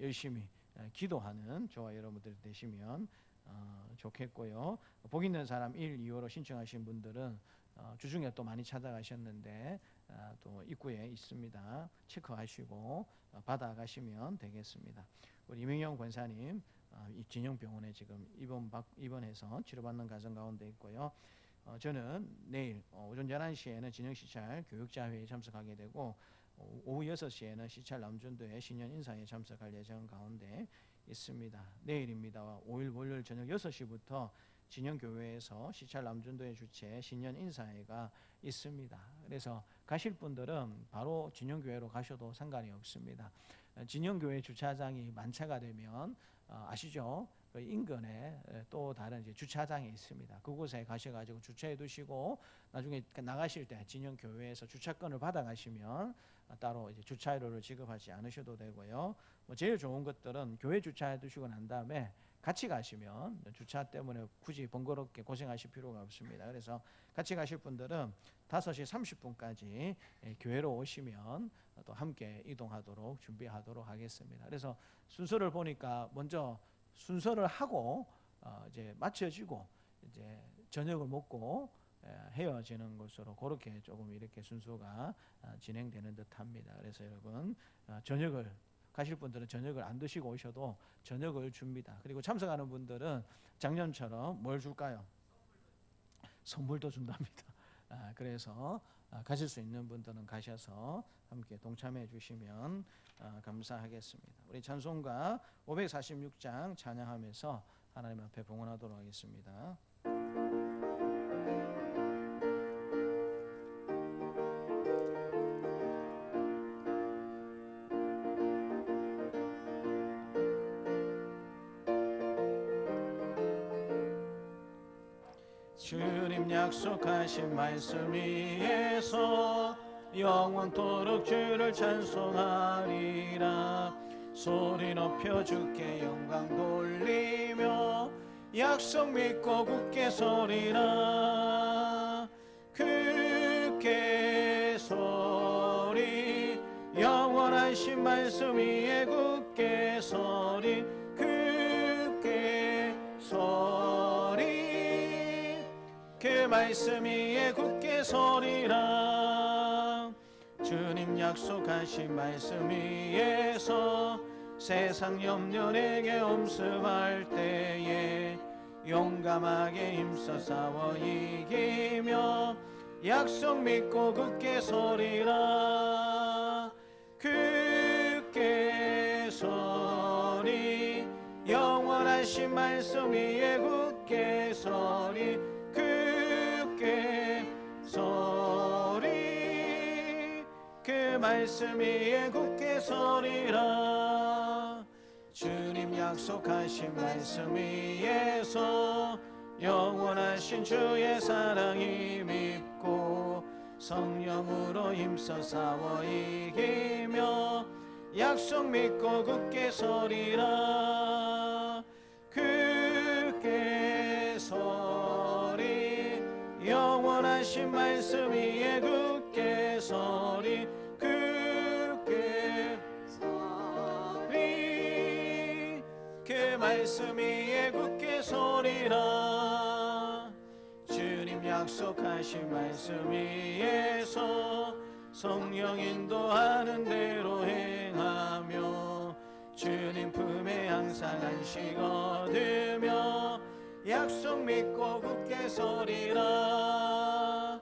열심히 기도하는 저와 여러분들이 되시면 좋겠고요. 복 있는 사람 1, 2호로 신청하신 분들은 주중에 또 많이 찾아가셨는데 또 입구에 있습니다. 체크하시고 받아가시면 되겠습니다. 우리 이명영 권사님 진영병원에 지금 입원해서 치료받는 과정 가운데 있고요. 저는 내일 오전 11시에는 진영시찰 교육자회에 참석하게 되고 오후 6시에는 시찰 남준도의 신년 인사에 참석할 예정 가운데 있습니다. 내일입니다. 5일 월요일 저녁 6시부터 진영교회에서 시찰 남준도의 주최 신년 인사회가 있습니다. 그래서 가실 분들은 바로 진영교회로 가셔도 상관이 없습니다. 진영교회 주차장이 만차가 되면 아시죠? 그 인근에 또 다른 이제 주차장이 있습니다. 그곳에 가셔가지고 주차해 두시고 나중에 나가실 때 진영교회에서 주차권을 받아가시면 따로 이제 주차료를 지급하지 않으셔도 되고요. 제일 좋은 것들은 교회 주차해 두시고 난 다음에 같이 가시면 주차 때문에 굳이 번거롭게 고생하실 필요가 없습니다. 그래서 같이 가실 분들은 5시 30분까지 교회로 오시면 또 함께 이동하도록 준비하도록 하겠습니다. 그래서 순서를 보니까 먼저 순서를 하고 이제 마쳐지고 이제 저녁을 먹고 헤어지는 것으로 그렇게 조금 이렇게 순서가 진행되는 듯합니다. 그래서 여러분 저녁을 가실 분들은 저녁을 안 드시고 오셔도 저녁을 줍니다. 그리고 참석하는 분들은 작년처럼 뭘 줄까요? 선물도 준답니다. 그래서 가실 수 있는 분들은 가셔서 함께 동참해 주시면 감사하겠습니다. 우리 찬송가 546장 찬양하면서 하나님 앞에 봉헌하도록 하겠습니다. 주님 약속하신 말씀 위에서 영원토록 주를 찬송하리라. 소리 높여 주께 영광 돌리며 약속 믿고 굳게 서리라. 굳게 서리 영원하신 말씀 위에 굳게 서리. 굳게 서리 그 말씀 위에 굳게 서리라. 주님 약속하신 말씀 위에서 세상 염려 내게 엄습할 때에 용감하게 힘써 싸워 이기며 약속 믿고 굳게 서리라. 굳게 서리 영원하신 말씀 위에 굳게 서리. 굳게 서리 그 말씀 위에 굳게 서리라. 주님 약속하신 말씀 위에서 영원하신 주의 사랑이 밉고 성령으로 힘써 싸워 이기며 약속 믿고 굳게 서리라. 굳게 서리 영원하신 말씀 위에 굳게 서리. 굳게 서리 그 말씀 위에 굳게 서리라. 주님 약속하신 말씀 위에서 성령 인도하는 대로 행하며 주님 품에 항상 안식 얻으며 약속 믿고 굳게 서리라.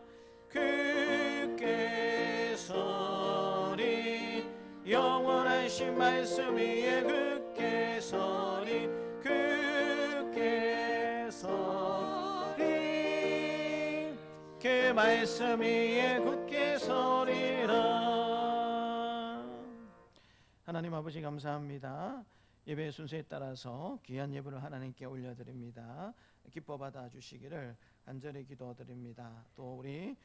굳게 서리 영원하신 말씀 위에 굳게 서리. 굳게 서리 그 말씀 위에 굳게 서리라. 하나님 아버지 감사합니다. 예배의 순서에 따라서 귀한 예물을 하나님께 올려드립니다. 기뻐 받아주시기를 간절히 기도드립니다. 또 우리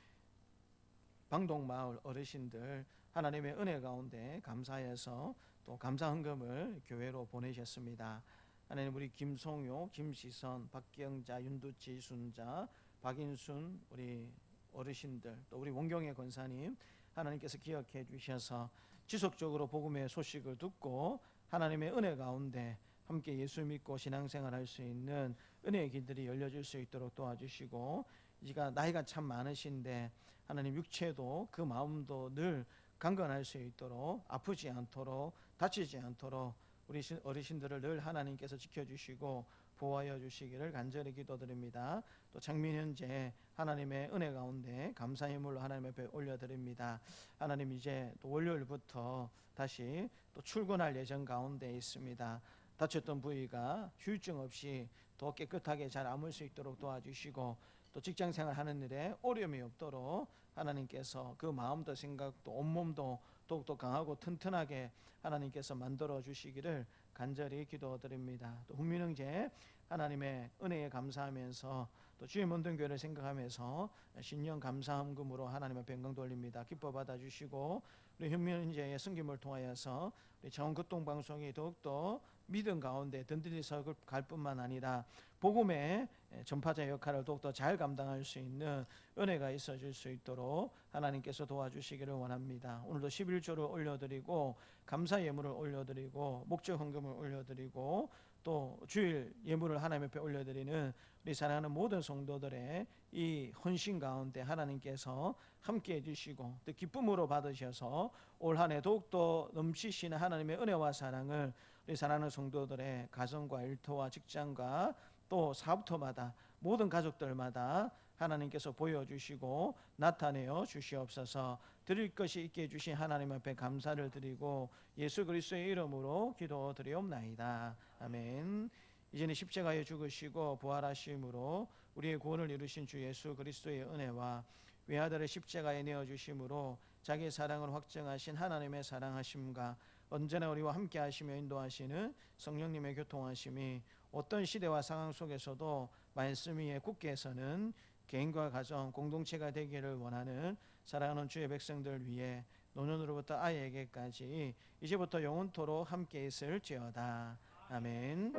방동마을 어르신들 하나님의 은혜 가운데 감사해서 또 감사 헌금을 교회로 보내셨습니다. 하나님, 우리 김송요, 김시선, 박경자, 윤두치, 순자, 박인순 우리 어르신들, 또 우리 원경의 권사님 하나님께서 기억해 주셔서 지속적으로 복음의 소식을 듣고 하나님의 은혜 가운데 함께 예수 믿고 신앙생활할 수 있는 은혜의 길들이 열려질 수 있도록 도와주시고, 이가 나이가 참 많으신데 하나님 육체도 그 마음도 늘 강건할 수 있도록, 아프지 않도록 다치지 않도록 우리 어르신들을 늘 하나님께서 지켜주시고 보호하여 주시기를 간절히 기도드립니다. 또 장민현제 하나님의 은혜 가운데 감사의 물로 하나님 앞에 올려드립니다. 하나님, 이제 또 월요일부터 다시 또 출근할 예정 가운데 있습니다. 다쳤던 부위가 후유증 없이 더 깨끗하게 잘 아물 수 있도록 도와주시고, 또 직장생활 하는 일에 어려움이 없도록 하나님께서 그 마음도 생각도 온몸도 더욱더 강하고 튼튼하게 하나님께서 만들어 주시기를 간절히 기도드립니다. 또 훈민흥제 하나님의 은혜에 감사하면서 또 주의 문등교회를 생각하면서 신년 감사헌금으로 하나님 앞에 영광 돌립니다. 기뻐 받아주시고, 우리 훈민흥제의 섬김을 통하여서 우리 자원교통방송이 더욱더 믿음 가운데 든든히 서갈 뿐만 아니라 복음의 전파자 역할을 더욱더 잘 감당할 수 있는 은혜가 있어질 수 있도록 하나님께서 도와주시기를 원합니다. 오늘도 11조를 올려드리고 감사 예물을 올려드리고 목적 헌금을 올려드리고 또 주일 예물을 하나님 앞에 올려드리는 우리 사랑하는 모든 성도들의 이 헌신 가운데 하나님께서 함께 해주시고 또 기쁨으로 받으셔서 올 한 해 더욱더 넘치시는 하나님의 은혜와 사랑을 우리 사랑하는 성도들의 가정과 일터와 직장과 또 사업터마다 모든 가족들마다 하나님께서 보여주시고 나타내어 주시옵소서. 드릴 것이 있게 해주신 하나님 앞에 감사를 드리고 예수 그리스도의 이름으로 기도드리옵나이다. 아멘. 이제는 십자가에 죽으시고 부활하심으로 우리의 구원을 이루신 주 예수 그리스도의 은혜와 외아들의 십자가에 내어주심으로 자기의 사랑을 확증하신 하나님의 사랑하심과 언제나 우리와 함께 하시며 인도하시는 성령님의 교통하심이 어떤 시대와 상황 속에서도 말씀 위에 굳게 서는 개인과 가정, 공동체가 되기를 원하는 사랑하는 주의 백성들 위해 노년으로부터 아이에게까지 이제부터 영원토록 함께 있을지어다. 아멘.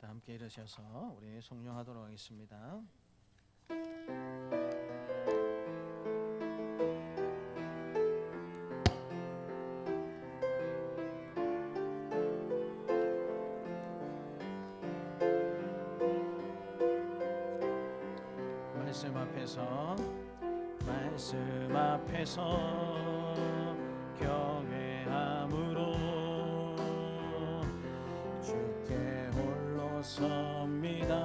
함께 일으셔서 우리 성령하도록 하겠습니다. 말씀 앞에서 경외함으로 주께 홀로 섭니다.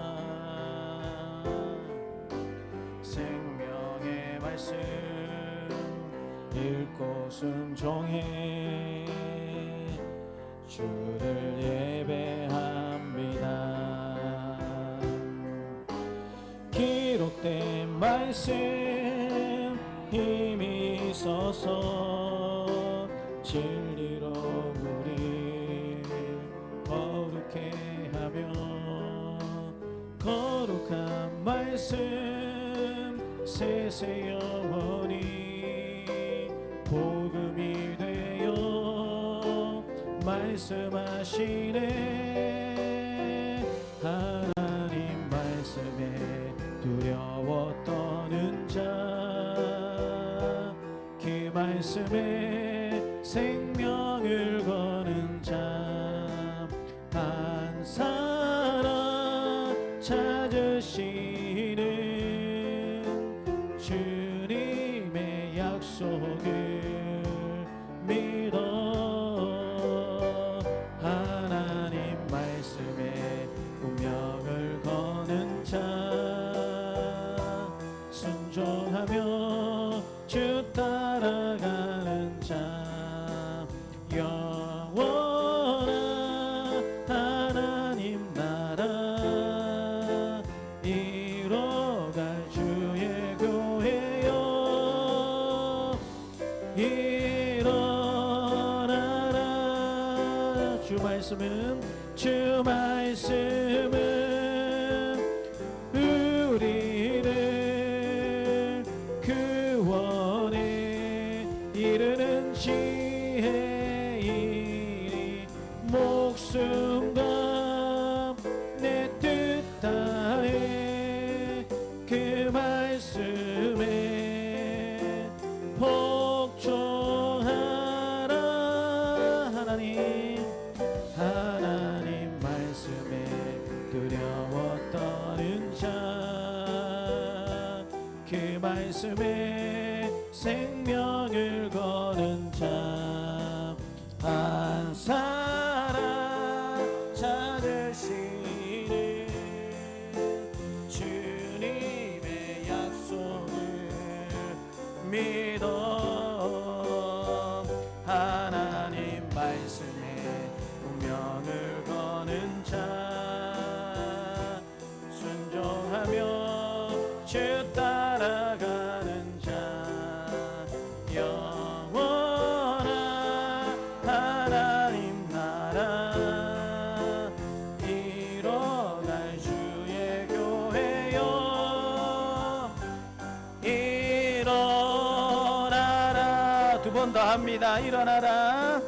생명의 말씀 읽고 순종해 주를 예배합니다. 기록된 말씀 힘이 있어서 진리로 우리 거룩해 하며 거룩한 말씀 세세 영원히 복음이 되어 말씀하시네. 하나님 말씀에 두려워 떠는 자 그 말씀에 생명을 거는 자 한 사람 찾으시는 주님의 약속을 믿어 하나님 말씀에 운명을 거는 자 순종하며 주 따라가는 자 주 말씀은 우리를 구원에 이르는 지혜이니 목숨과 내 뜻 다해 그 말씀에 복종하라. 하나님 말씀에 두려워 떠는 자, 그 말씀에 생명을 거는 자, 한 사람 찾으시는 주님의 약속을 믿어. 하나님 말씀에 운명을 거는 자, 순종하며 주 따라가는 자, 영원한 하나님 나라 일어날 주의 교회여 일어나라. 두 번 더 합니다. 일어나라.